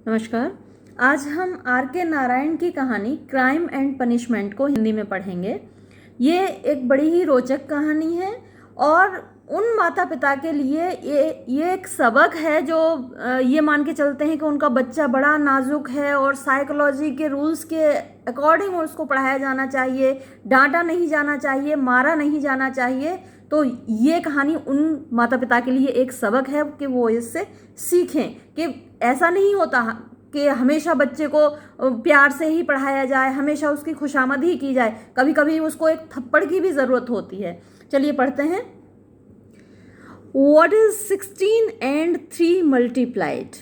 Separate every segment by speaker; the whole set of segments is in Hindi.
Speaker 1: नमस्कार। आज हम आर के नारायण की कहानी क्राइम एंड पनिशमेंट को हिंदी में पढ़ेंगे। ये एक बड़ी ही रोचक कहानी है और उन माता पिता के लिए ये एक सबक है जो ये मान के चलते हैं कि उनका बच्चा बड़ा नाजुक है और साइकोलॉजी के रूल्स के अकॉर्डिंग उसको पढ़ाया जाना चाहिए, डांटा नहीं जाना चाहिए, मारा नहीं जाना चाहिए। तो ये कहानी उन माता पिता के लिए एक सबक है कि वो इससे सीखें कि ऐसा नहीं होता कि हमेशा बच्चे को प्यार से ही पढ़ाया जाए, हमेशा उसकी खुशामद ही की जाए। कभी कभी उसको एक थप्पड़ की भी ज़रूरत होती है। चलिए पढ़ते हैं। What is 16 and 3 multiplied?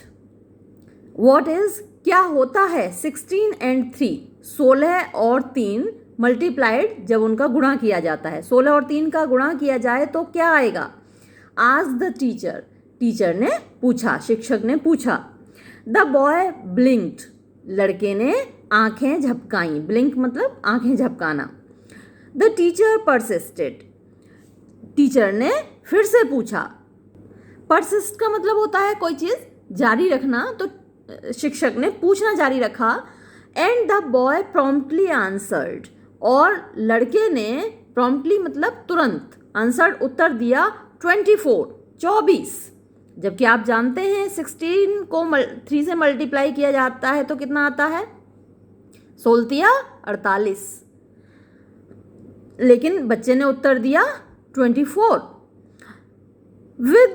Speaker 1: What is क्या होता है 16 and 3, 16 और 3 मल्टीप्लाइड जब उनका गुणा किया जाता है। 16 और 3 का गुणा किया जाए तो क्या आएगा? Asked the teacher, टीचर ने पूछा, शिक्षक ने पूछा। The boy blinked, लड़के ने आंखें झपकाई। ब्लिंक मतलब आंखें झपकाना। The teacher persisted, टीचर ने फिर से पूछा। परसिस्ट का मतलब होता है कोई चीज़ जारी रखना, तो शिक्षक ने पूछना जारी रखा। And the boy promptly answered, और लड़के ने प्रॉम्प्टली मतलब तुरंत, आंसर्ड उत्तर दिया 24। जबकि आप जानते हैं 16 को 3 से मल्टीप्लाई किया जाता है तो कितना आता है? 16 48, लेकिन बच्चे ने उत्तर दिया 24। With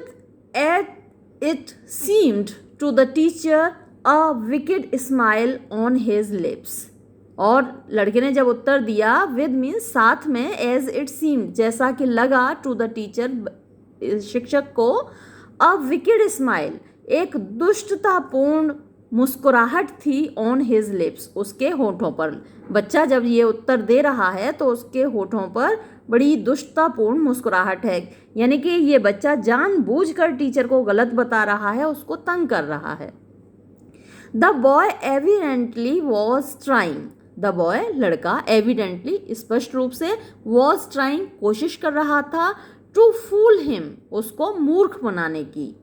Speaker 1: it seemed to the teacher a wicked smile on his lips. और लड़के ने जब उत्तर दिया, with means साथ में, as it seemed जैसा कि लगा, to the teacher शिक्षक को, a wicked smile एक दुष्टतापूर्ण मुस्कुराहट थी on his lips उसके होठों पर। बच्चा जब ये उत्तर दे रहा है तो उसके होठों पर बड़ी दुष्टतापूर्ण मुस्कुराहट है, यानी कि ये बच्चा जानबूझकर टीचर को गलत बता रहा है, उसको तंग कर रहा है। The boy evidently was trying, the boy लड़का, एविडेंटली स्पष्ट रूप से, वॉज ट्राइंग कोशिश कर रहा था, टू फूल हिम उसको मूर्ख बनाने की।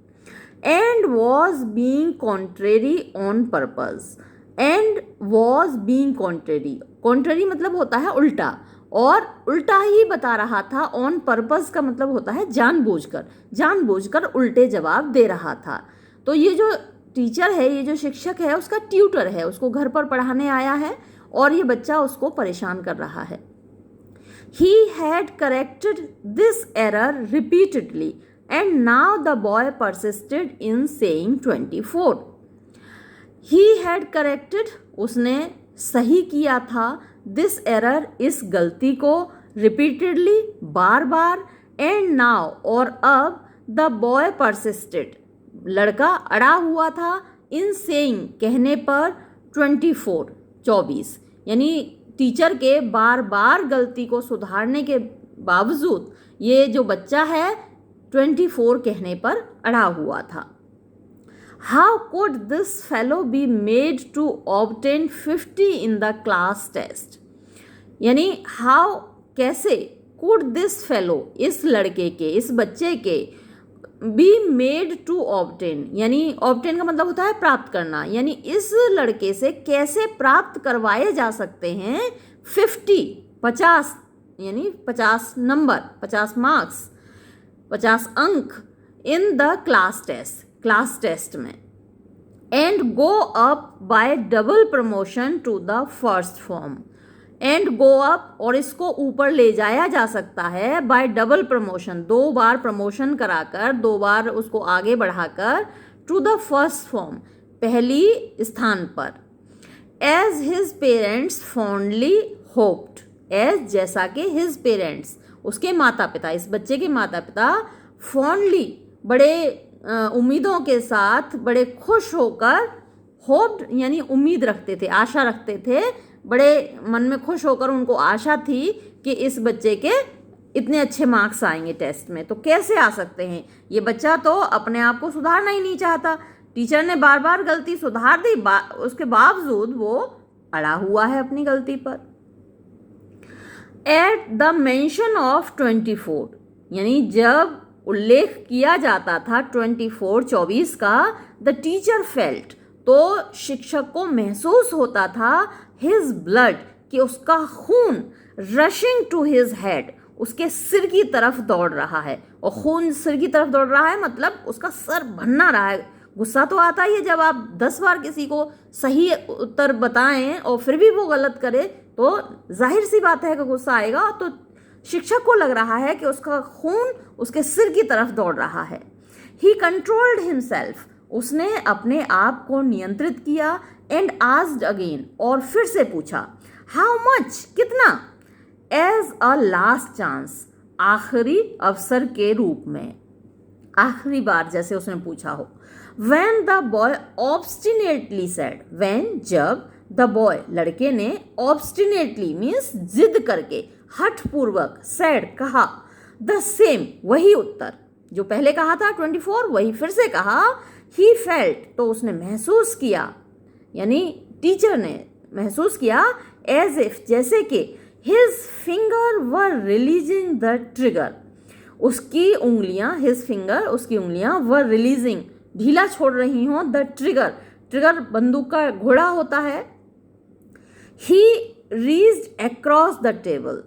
Speaker 1: And was being contrary on purpose, and was being contrary, contrary मतलब होता है उल्टा, और उल्टा ही बता रहा था। ऑन पर्पस का मतलब होता है जानबूझकर उल्टे जवाब दे रहा था। तो ये जो टीचर है, ये जो शिक्षक है, उसका ट्यूटर है, उसको घर पर पढ़ाने आया है और ये बच्चा उसको परेशान कर रहा है। He had corrected this error repeatedly and now the boy persisted in saying 24. He had corrected, उसने सही किया था, दिस एरर इस गलती को, repeatedly bar bar, and now और अब, द बॉय परसिस्टेड लड़का अड़ा हुआ था, इन सेइंग कहने पर, 24 यानी टीचर के बार बार गलती को सुधारने के बावजूद ये जो बच्चा है 24 कहने पर अड़ा हुआ था। How could this fellow be made to obtain 50 in the class test? यानी how, कैसे, could this fellow इस लड़के के, इस बच्चे के, be made to obtain, यानी obtain का मतलब होता है प्राप्त करना, यानी इस लड़के से कैसे प्राप्त करवाए जा सकते हैं 50 यानी 50 नंबर, 50 मार्क्स, 50 अंक इन द क्लास टेस्ट में। And go up by double promotion to the first form, and go up और इसको ऊपर ले जाया जा सकता है बाय डबल प्रमोशन, 2 बार प्रमोशन कराकर, 2 बार उसको आगे बढ़ाकर, टू द फर्स्ट फॉर्म पहली स्थान पर। As his parents fondly hoped, as जैसा कि हिज पेरेंट्स उसके माता पिता, इस बच्चे के माता पिता, फॉन्डली बड़े उम्मीदों के साथ, बड़े खुश होकर, होप्ड यानी उम्मीद रखते थे, आशा रखते थे, बड़े मन में खुश होकर उनको आशा थी कि इस बच्चे के इतने अच्छे मार्क्स आएंगे टेस्ट में। तो कैसे आ सकते हैं? ये बच्चा तो अपने आप को सुधारना ही नहीं चाहता, टीचर ने बार बार गलती सुधार दी, उसके बावजूद वो अड़ा हुआ है अपनी गलती पर। एट द मेंशन ऑफ 24 यानी जब उल्लेख किया जाता था 24 का, द टीचर फेल्ट तो शिक्षक को महसूस होता था हिज ब्लड, कि उसका खून रशिंग टू हिज हेड, उसके सिर की तरफ दौड़ रहा है। और खून सिर की तरफ दौड़ रहा है मतलब उसका सर भन्ना रहा है। गुस्सा तो आता ही है जब आप 10 बार किसी को सही उत्तर बताएं और फिर भी वो गलत करे, तो जाहिर सी बात है कि गुस्सा आएगा। तो शिक्षक को लग रहा है कि उसका खून उसके सिर की तरफ दौड़ रहा है। ही कंट्रोल्ड हिमसेल्फ, उसने अपने आप को नियंत्रित किया। एंड आस्क्ड अगेन, और फिर से पूछा, हाउ मच, कितना, एज अ लास्ट चांस, आखिरी अवसर के रूप में, आखिरी बार जैसे उसने पूछा हो। When the boy obstinately said, when, जब, the boy, लड़के ने, obstinately means जिद करके, हठपूर्वक, said, कहा, the same, वही उत्तर जो पहले कहा था 24, वही फिर से कहा। he felt, तो उसने महसूस किया, यानी टीचर ने महसूस किया, as if, जैसे कि his finger were releasing the trigger, उसकी उंगलियां, his finger, उसकी उंगलियां, were releasing, ढीला छोड़ रही हों, द ट्रिगर, ट्रिगर बंदूक का घोड़ा होता है। ही reached across the table,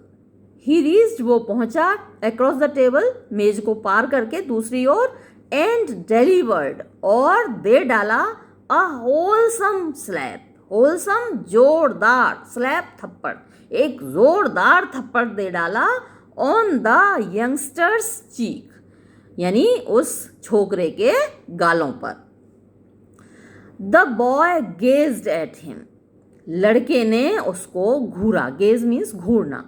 Speaker 1: he reached, वो पहुंचा, अक्रॉस द टेबल, मेज को पार करके दूसरी ओर, एंड डिलीवर्ड, और दे डाला, अ होलसम स्लैप, होलसम जोरदार, स्लैप थप्पड़, एक जोरदार थप्पड़ दे डाला, ऑन द यंगस्टर्स चीक, यानी उस छोकरे के गालों पर। The boy gazed at him, लड़के ने उसको घूरा, गेज मीन्स घूरना,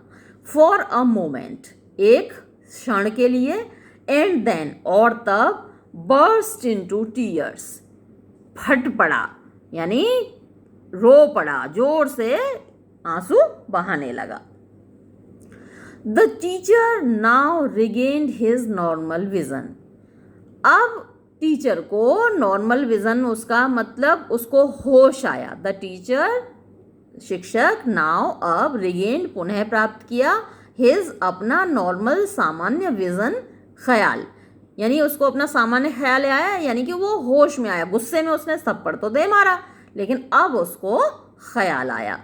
Speaker 1: फॉर अ मोमेंट, एक क्षण के लिए, एंड देन, और तब, बर्स्ट इनटू टीयर्स, फट पड़ा, यानी रो पड़ा, जोर से आंसू बहाने लगा। The teacher now regained his normal vision. अब टीचर को नॉर्मल विजन, उसका मतलब उसको होश आया। द टीचर, शिक्षक, नाउ, अब, रिगेन्ड, पुनः प्राप्त किया, हिज, अपना, नॉर्मल, सामान्य, विजन, ख्याल, यानी उसको अपना सामान्य ख्याल आया, यानी कि वो होश में आया। गुस्से में उसने थप्पड़ तो दे मारा, लेकिन अब उसको ख्याल आया।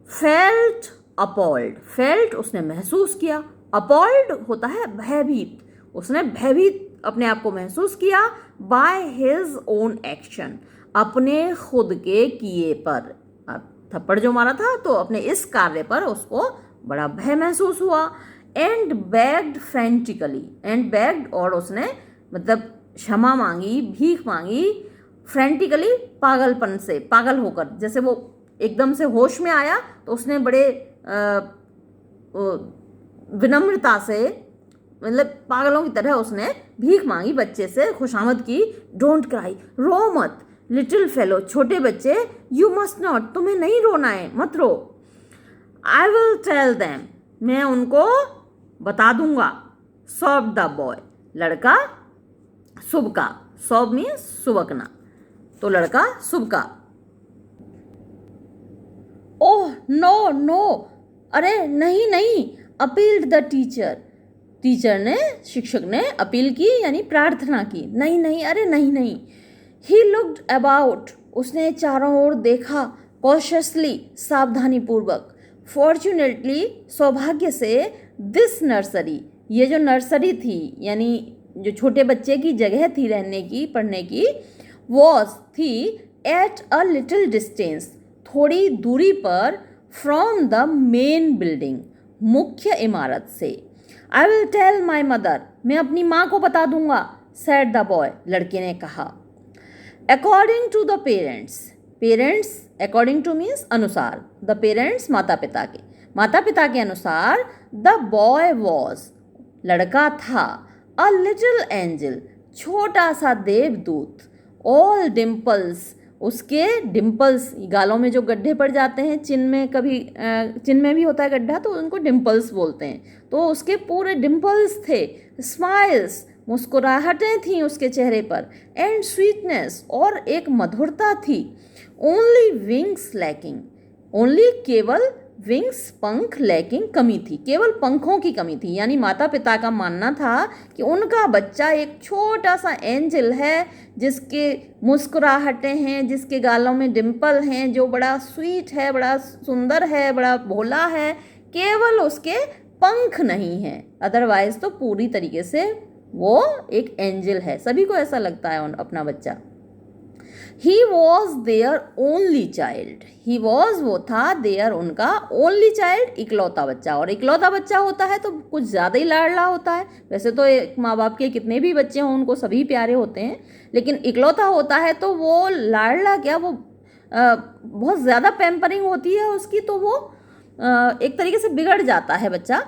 Speaker 1: फेल्ट अपॉल्ड, फेल्ट, उसने महसूस किया, अपॉल्ड होता है भयभीत, उसने भयभीत अपने आप को महसूस किया, बाय हिज ओन एक्शन, अपने खुद के किए पर, थप्पड़ जो मारा था तो अपने इस कार्य पर उसको बड़ा भय महसूस हुआ। And bagged frantically, and bagged, और उसने मतलब क्षमा मांगी, भीख मांगी, फ्रेंटिकली, पागलपन से, पागल होकर, जैसे वो एकदम से होश में आया तो उसने बड़े विनम्रता से, मतलब पागलों की तरह उसने भीख मांगी बच्चे से, खुशामद की। डोंट क्राई, रो मत, लिटिल फेलो, छोटे बच्चे, यू मस्ट नॉट, तुम्हें नहीं रोना है, मत रो। आई विल टेल देम, मैं उनको बता दूंगा। सॉब द बॉय, लड़का सुबका, सॉब मीन्स सुबकना, तो लड़का सुबका। ओह नो नो, अरे नहीं नहीं, अपील्ड द टीचर, टीचर ने, शिक्षक ने अपील की, यानी प्रार्थना की, नहीं नहीं, अरे नहीं नहीं। ही लुक्ड अबाउट, उसने चारों ओर देखा, कॉशियसली, सावधानी पूर्वक, फॉर्चुनेटली, सौभाग्य से, दिस नर्सरी, ये जो नर्सरी थी, यानी जो छोटे बच्चे की जगह थी रहने की, पढ़ने की, वॉज, थी, एट अ लिटिल डिस्टेंस, थोड़ी दूरी पर, फ्रॉम द मेन बिल्डिंग, मुख्य इमारत से। I will tell my mother, मैं अपनी माँ को बता दूंगा, सेड द बॉय, लड़के ने कहा। According to the parents, parents, according to means अनुसार, द पेरेंट्स, माता पिता के, माता पिता के अनुसार, द बॉय वॉज, लड़का था, अ लिटिल एंजल, छोटा सा देवदूत, ऑल डिम्पल्स, उसके डिम्पल्स, गालों में जो गड्ढे पड़ जाते हैं, चिन में कभी चिन में भी होता है गड्ढा, तो उनको डिम्पल्स बोलते हैं, तो उसके पूरे डिम्पल्स थे। स्माइल्स, मुस्कुराहटें थीं उसके चेहरे पर, एंड स्वीटनेस, और एक मधुरता थी। ओनली विंग्स लैकिंग, ओनली, केवल, विंग्स, पंख लैकिंग, कमी थी, केवल पंखों की कमी थी। यानी माता पिता का मानना था कि उनका बच्चा एक छोटा सा एंजल है, जिसके मुस्कुराहटें हैं, जिसके गालों में डिम्पल हैं, जो बड़ा स्वीट है, बड़ा सुंदर है, बड़ा भोला है, केवल उसके पंख नहीं हैं, अदरवाइज तो पूरी तरीके से वो एक एंजल है। सभी को ऐसा लगता है अपना बच्चा। He was their only child. He was वो था their उनका only child, इकलौता बच्चा। और इकलौता बच्चा होता है तो कुछ ज़्यादा ही लाडला होता है। वैसे तो एक माँ बाप के कितने भी बच्चे हों उनको सभी प्यारे होते हैं, लेकिन इकलौता होता है तो वो लाडला क्या, वो बहुत ज़्यादा पैम्परिंग होती है उसकी, तो वो एक तरीके से बिगड़ जाता है बच्चा।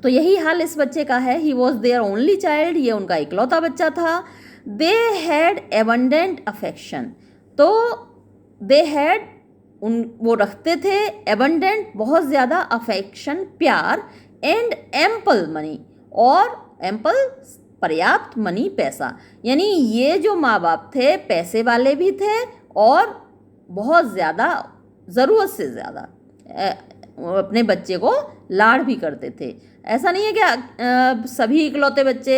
Speaker 1: तो यही हाल इस बच्चे का है। He was their only child, ये उनका इकलौता बच्चा था। दे हैड एबंडेंट अफेक्शन, तो दे हैड वो रखते थे एबंडेंट बहुत ज़्यादा अफेक्शन, प्यार, एंड एम्पल मनी, और एम्पल पर्याप्त मनी, पैसा। यानी ये जो माँ बाप थे पैसे वाले भी थे और बहुत ज़्यादा, ज़रूरत से ज़्यादा अपने बच्चे को लाड़ भी करते थे। ऐसा नहीं है कि सभी इकलौते बच्चे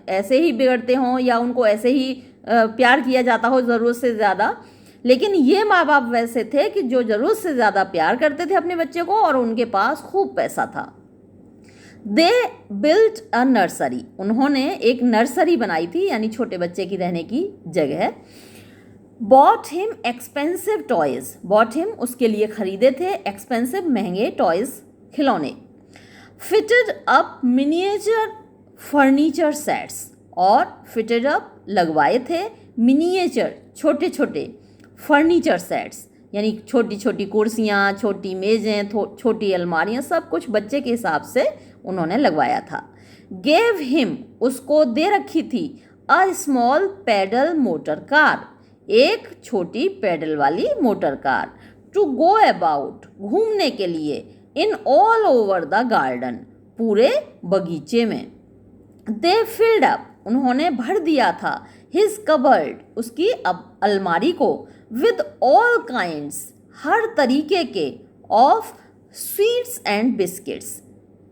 Speaker 1: ऐसे ही बिगड़ते हों या उनको ऐसे ही प्यार किया जाता हो ज़रूरत से ज़्यादा, लेकिन ये माँ बाप वैसे थे कि जो ज़रूरत से ज़्यादा प्यार करते थे अपने बच्चे को और उनके पास खूब पैसा था। दे बिल्ट अ नर्सरी, उन्होंने एक नर्सरी बनाई थी, यानी छोटे बच्चे की रहने की जगह। Bought him expensive toys, bought him उसके लिए खरीदे थे एक्सपेंसिव, महंगे टॉयज़, खिलौने। Fitted up miniature furniture sets, और फिटेड अप लगवाए थे मिनिएचर छोटे छोटे फर्नीचर सेट्स, यानी छोटी छोटी कुर्सियाँ, छोटी मेज़ें, छोटी अलमारियाँ, सब कुछ बच्चे के हिसाब से उन्होंने लगवाया था। गेव हिम, उसको दे रखी थी a small pedal motor car, एक छोटी पैडल वाली motor car. To go about, घूमने के लिए। In all over the garden, पूरे बगीचे में। दे फिल्ड अप, उन्होंने भर दिया था हिज कबर्ड, उसकी अलमारी को, विद ऑल काइंड्स, हर तरीके के, ऑफ स्वीट्स एंड बिस्किट्स,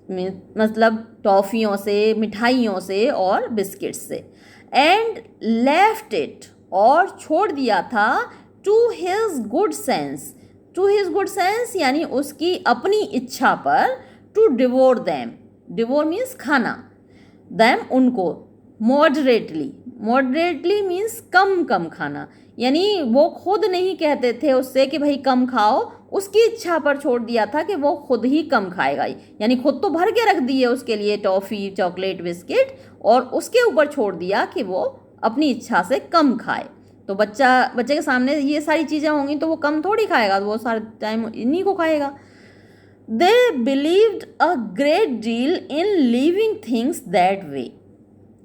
Speaker 1: मतलब टॉफ़ियों से, मिठाइयों से और बिस्किट्स से। एंड लेफ्ट इट, और छोड़ दिया था, to his good sense, to his good sense यानी उसकी अपनी इच्छा पर, to devour them, devour means खाना, दैम उनको, मॉडरेटली, मॉडरेटली मीन्स कम कम खाना, यानी वो खुद नहीं कहते थे उससे कि भाई कम खाओ, उसकी इच्छा पर छोड़ दिया था कि वो खुद ही कम खाएगा। यानी खुद तो भर के रख दिए उसके लिए टॉफ़ी, चॉकलेट, बिस्किट, और उसके ऊपर छोड़ दिया कि वो अपनी इच्छा से कम खाए। तो बच्चे के सामने ये सारी चीज़ें होंगी तो वो कम थोड़ी खाएगा, वो सारे टाइम इन्हीं को खाएगा। They believed a great deal in living things that way,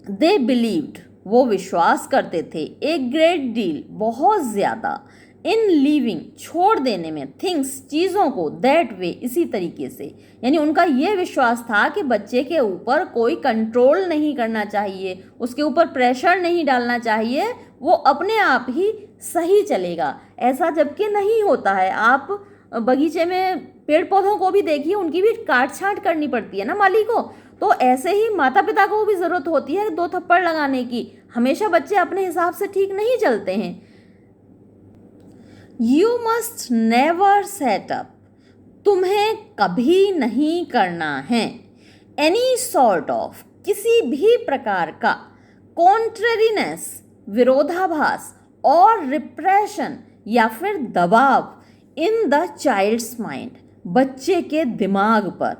Speaker 1: they believed, वो विश्वास करते थे, एक ग्रेट डील, बहुत ज़्यादा, इन लिविंग, छोड़ देने में, थिंग्स, चीज़ों को, दैट वे, इसी तरीके से। यानी उनका ये विश्वास था कि बच्चे के ऊपर कोई कंट्रोल नहीं करना चाहिए, उसके ऊपर प्रेशर नहीं डालना चाहिए, वो अपने आप ही सही चलेगा। ऐसा जबकि नहीं होता है। आप बगीचे में पेड़ पौधों को भी देखिए, उनकी भी काट छांट करनी पड़ती है ना माली को, तो ऐसे ही माता पिता को भी ज़रूरत होती है 2 थप्पड़ लगाने की। हमेशा बच्चे अपने हिसाब से ठीक नहीं चलते हैं। You must never set up, तुम्हें कभी नहीं करना है, एनी सॉर्ट ऑफ, किसी भी प्रकार का, कॉन्ट्रेरीनेस, विरोधाभास, और रिप्रेशन या फिर दबाव, इन द चाइल्ड्स माइंड, बच्चे के दिमाग पर।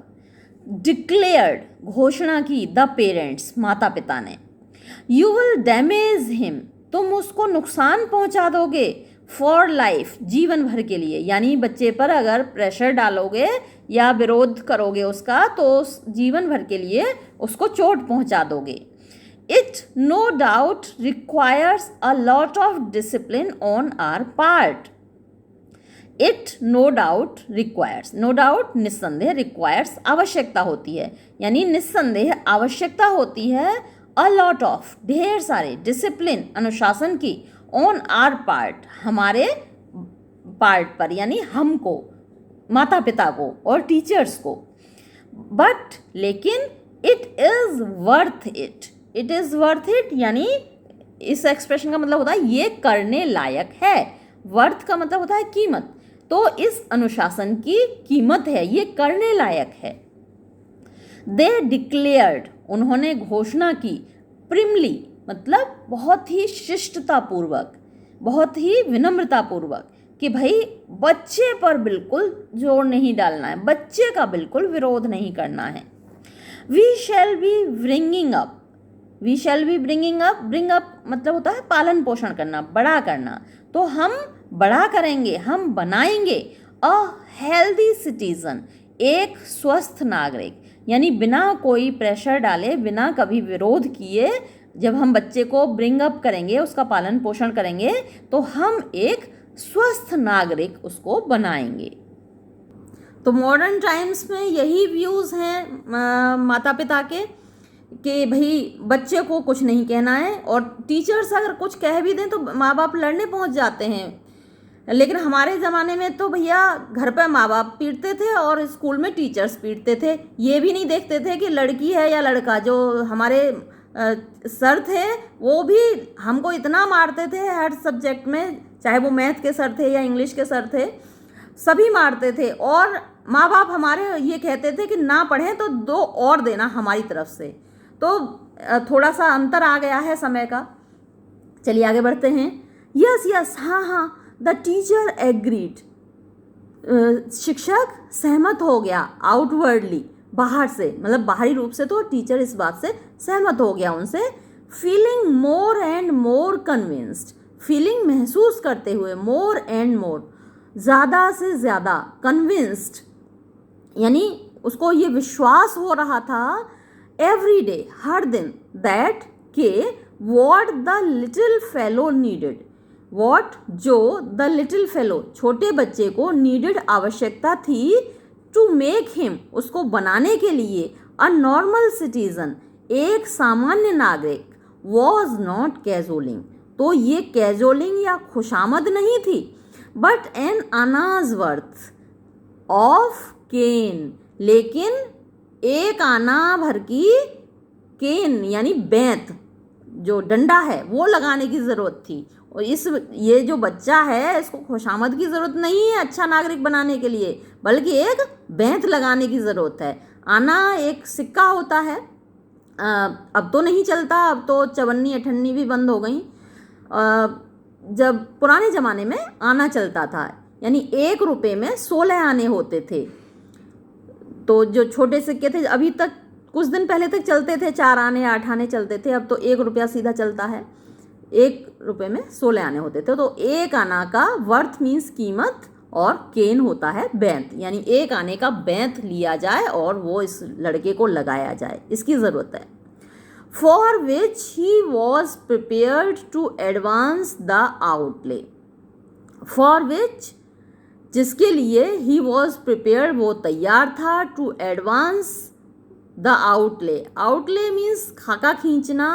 Speaker 1: डिक्लेयर्ड, घोषणा की, द पेरेंट्स, माता पिता ने। यू विल डैमेज हिम, तुम उसको नुकसान पहुंचा दोगे, फॉर लाइफ, जीवन भर के लिए। यानी बच्चे पर अगर प्रेशर डालोगे या विरोध करोगे उसका, तो जीवन भर के लिए उसको चोट पहुंचा दोगे। It no doubt requires a lot of discipline on our part, it no doubt requires, no doubt निस्संदेह, रिक्वायर्स आवश्यकता होती है, यानी निस्संदेह आवश्यकता होती है, अ लॉट ऑफ, ढेर सारे, डिसिप्लिन, अनुशासन की, ऑन आर पार्ट, हमारे पार्ट पर, यानी हमको, माता पिता को और टीचर्स को। बट लेकिन it is worth it, it is worth it यानी इस एक्सप्रेशन का मतलब होता है ये करने लायक है। वर्थ का मतलब होता है कीमत, तो इस अनुशासन की कीमत है, ये करने लायक है। दे डिक्लेयर्ड, उन्होंने घोषणा की, प्रिमली मतलब बहुत ही शिष्टतापूर्वक, बहुत ही विनम्रतापूर्वक कि भाई बच्चे पर बिल्कुल जोर नहीं डालना है, बच्चे का बिल्कुल विरोध नहीं करना है। We shall be bringing up, we shall be bringing up, bring up मतलब होता है पालन पोषण करना, बड़ा करना, तो हम बड़ा करेंगे, हम बनाएंगे अ हेल्दी सिटीजन, एक स्वस्थ नागरिक, यानी बिना कोई प्रेशर डाले, बिना कभी विरोध किए जब हम बच्चे को ब्रिंग अप करेंगे, उसका पालन पोषण करेंगे, तो हम एक स्वस्थ नागरिक उसको बनाएंगे। तो मॉडर्न टाइम्स में यही व्यूज़ हैं माता पिता के कि भाई बच्चे को कुछ नहीं कहना है, और टीचर्स अगर कुछ कह भी दें तो माँ बाप लड़ने पहुंच जाते हैं। लेकिन हमारे ज़माने में तो भैया घर पे माँ बाप पीटते थे और स्कूल में टीचर्स पीटते थे, ये भी नहीं देखते थे कि लड़की है या लड़का। जो हमारे सर थे वो भी हमको इतना मारते थे हर सब्जेक्ट में, चाहे वो मैथ के सर थे या इंग्लिश के सर थे, सभी मारते थे। और माँ बाप हमारे ये कहते थे कि ना पढ़ें तो 2 और देना हमारी तरफ से। तो थोड़ा सा अंतर आ गया है समय का। चलिए आगे बढ़ते हैं। यस यस, हाँ हाँ, द टीचर एग्रीड, शिक्षक सहमत हो गया, आउटवर्डली बाहर से, मतलब बाहरी रूप से तो टीचर इस बात से सहमत हो गया उनसे। Feeling more and more convinced, feeling महसूस करते हुए, मोर एंड मोर ज़्यादा से ज़्यादा, कन्विंस्ड यानी उसको ये विश्वास हो रहा था, एवरी डे हर दिन, दैट के what the little fellow needed, what जो द लिटिल फेलो छोटे बच्चे को नीडेड आवश्यकता थी, टू मेक हिम उसको बनाने के लिए, अ नॉर्मल सिटीजन एक सामान्य नागरिक, वॉज नॉट कैजोलिंग तो ये कैजोलिंग या खुशामद नहीं थी, बट एन अनाज वर्थ ऑफ केन, लेकिन एक आना भर की केन यानी बैंत जो डंडा है वो लगाने की ज़रूरत थी। और ये जो बच्चा है इसको खुशामद की ज़रूरत नहीं है अच्छा नागरिक बनाने के लिए, बल्कि एक बैंत लगाने की ज़रूरत है। आना एक सिक्का होता है, अब तो नहीं चलता, अब तो चवन्नी अठन्नी भी बंद हो गई। जब पुराने ज़माने में आना चलता था, यानी 1 रुपये में 16 आने होते थे। तो जो छोटे सिक्के थे अभी तक कुछ दिन पहले तक चलते थे, 4 आने 8 आने चलते थे, अब तो 1 रुपया सीधा चलता है। 1 रुपये में 16 आने होते थे। तो 1 आना का वर्थ मीन्स कीमत और केन होता है बैंत, यानी 1 आने का बैंत लिया जाए और वो इस लड़के को लगाया जाए, इसकी ज़रूरत है। For which he was prepared to advance the outlay, for which जिसके लिए ही वॉज प्रिपेयर वो तैयार था, to advance the outlay, outlay means खाका खींचना,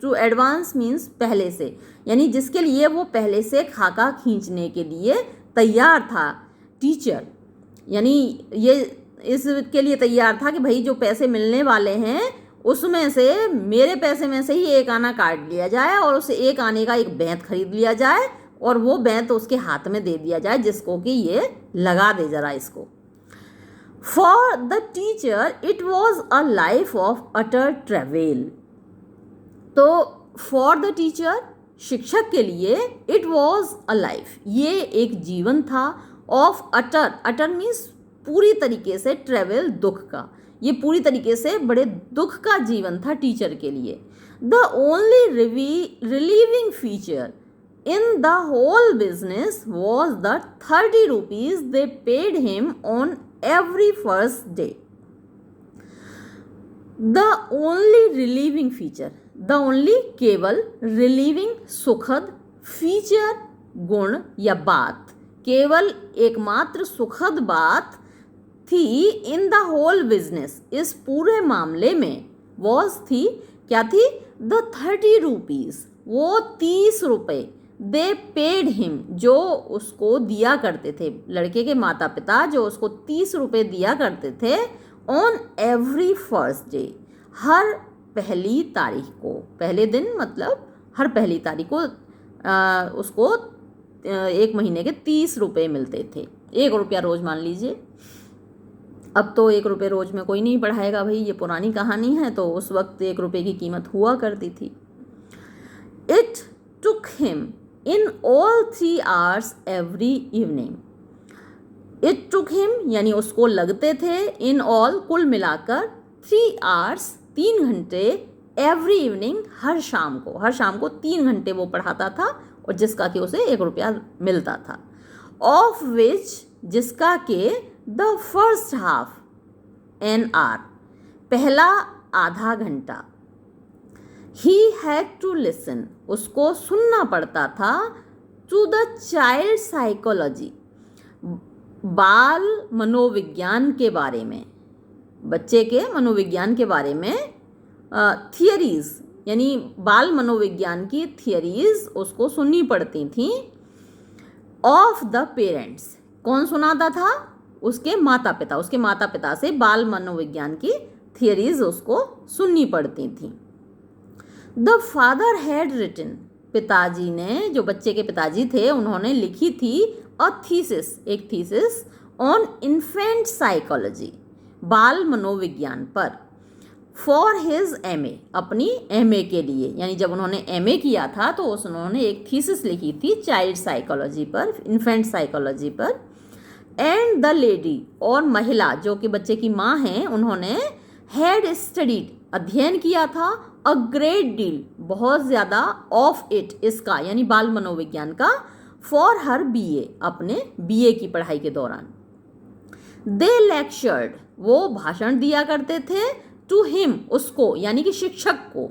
Speaker 1: टू एडवांस मीन्स पहले से, यानी जिसके लिए वो पहले से खाका खींचने के लिए तैयार था टीचर, यानी ये इसके लिए तैयार था कि भाई जो पैसे मिलने वाले हैं उसमें से मेरे पैसे में से ही 1 आना काट लिया जाए और उसे 1 आने का एक बैंत खरीद लिया जाए और वो बैंत उसके हाथ में दे दिया जाए जिसको कि ये लगा दे जरा इसको। For the teacher it was a life of utter travel, तो फॉर द टीचर शिक्षक के लिए इट वॉज अ लाइफ ये एक जीवन था, ऑफ अटर, अटर मीन्स पूरी तरीके से, ट्रेवल दुख का, ये पूरी तरीके से बड़े दुख का जीवन था टीचर के लिए। The only relieving feature in the whole business was the 30 rupees they paid him on every first day. The only relieving feature, the only केवल relieving सुखद, feature गुण या बात, केवल एकमात्र सुखद बात थी in the whole business इस पूरे मामले में, was थी क्या थी, the 30 rupees वो 30 रुपये, दे पेड हिम, जो उसको दिया करते थे, लड़के के माता पिता जो उसको 30 रुपये दिया करते थे, ऑन एवरी फर्स्ट डे, हर पहली तारीख को, पहले दिन मतलब हर पहली तारीख को उसको 1 महीने के 30 रुपये मिलते थे। 1 रुपया रोज़ मान लीजिए। अब तो 1 रुपये रोज़ में कोई नहीं पढ़ाएगा भाई, ये पुरानी कहानी है, तो उस वक्त 1 रुपये की कीमत हुआ करती थी। It took him in all 3 hours every evening. It took him यानी उसको लगते थे, इन ऑल कुल मिलाकर, 3 hours 3 घंटे, एवरी इवनिंग हर शाम को 3 घंटे वो पढ़ाता था, और जिसका कि उसे 1 रुपया मिलता था। ऑफ विच, जिसका के the first half an hour, पहला आधा घंटा, ही हैड टू लिसन, उसको सुनना पड़ता था, टू द चाइल्ड साइकोलॉजी, बाल मनोविज्ञान के बारे में, बच्चे के मनोविज्ञान के बारे में, थियरीज यानी बाल मनोविज्ञान की थियरीज उसको सुननी पड़ती थी। ऑफ द पेरेंट्स, कौन सुनाता था? उसके माता पिता से बाल मनोविज्ञान की थियरीज उसको सुननी पड़ती थी। द फादर हैड रिटन, पिताजी ने, जो बच्चे के पिताजी थे, उन्होंने लिखी थी अ थीसिस, एक थीसिस ऑन इन्फेंट साइकोलॉजी, बाल मनोविज्ञान पर, फॉर हिज MA, अपनी MA के लिए, यानी जब उन्होंने MA किया था तो उन्होंने एक थीसिस लिखी थी चाइल्ड साइकोलॉजी पर, इन्फेंट साइकोलॉजी पर। एंड द लेडी, और महिला जो कि बच्चे की माँ हैं, उन्होंने हैड स्टडीड, अध्ययन किया था, अ ग्रेट डील, बहुत ज़्यादा, ऑफ इट, इसका यानी बाल मनोविज्ञान का, फॉर हर BA, अपने BA की पढ़ाई के दौरान। दे लेक्चर्ड, वो भाषण दिया करते थे, टू हिम, उसको यानी कि शिक्षक को,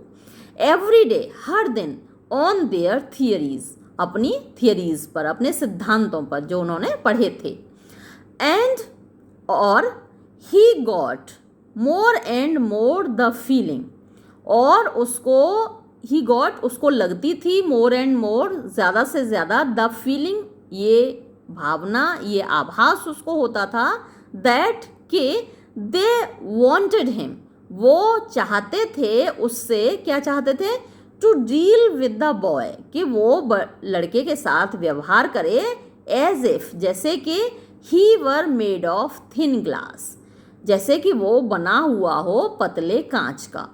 Speaker 1: एवरी डे, हर दिन, ऑन देयर थियरीज, अपनी थियरीज पर, अपने सिद्धांतों पर जो उन्होंने पढ़े थे। एंड और he got more and more the feeling, और उसको ही गॉट, उसको लगती थी, मोर एंड मोर, ज़्यादा से ज़्यादा, द फीलिंग, ये भावना, ये आभास उसको होता था, दैट के दे वॉन्टेड हिम, वो चाहते थे उससे, क्या चाहते थे? To deal with the boy, कि वो लड़के के साथ व्यवहार करे, एज इफ, जैसे कि he were made of thin glass, जैसे कि वो बना हुआ हो पतले कांच का।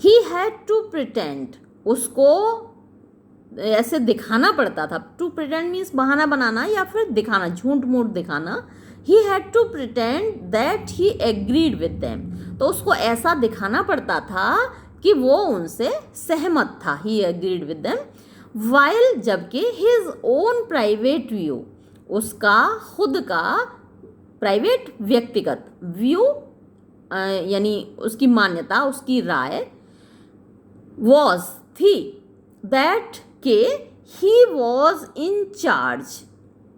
Speaker 1: ही हैड टू प्रिटेंड, उसको ऐसे दिखाना पड़ता था, टू प्रिटेंड मीन्स बहाना बनाना या फिर दिखाना, झूठ मूठ दिखाना। He had to pretend that he agreed with them, तो उसको ऐसा दिखाना पड़ता था कि वो उनसे सहमत था, ही एग्रीड विद देम, वाइल, जबकि हिज ओन प्राइवेट व्यू, उसका खुद का प्राइवेट व्यक्तिगत व्यू यानी उसकी मान्यता, उसकी राय, वॉज थी, दैट के he was in charge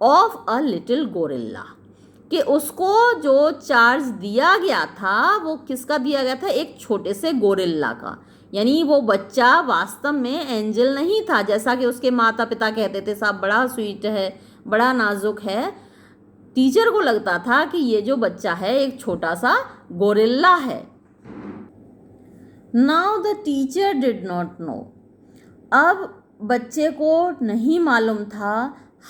Speaker 1: of a little gorilla, कि उसको जो चार्ज दिया गया था वो किसका दिया गया था? एक छोटे से गोरिल्ला का, यानी वो बच्चा वास्तव में एंजल नहीं था, जैसा कि उसके माता पिता कहते थे, साहब बड़ा स्वीट है, बड़ा नाजुक है। टीचर को लगता था कि ये जो बच्चा है एक छोटा सा गोरिल्ला है। Now the teacher did not know, अब बच्चे को नहीं मालूम था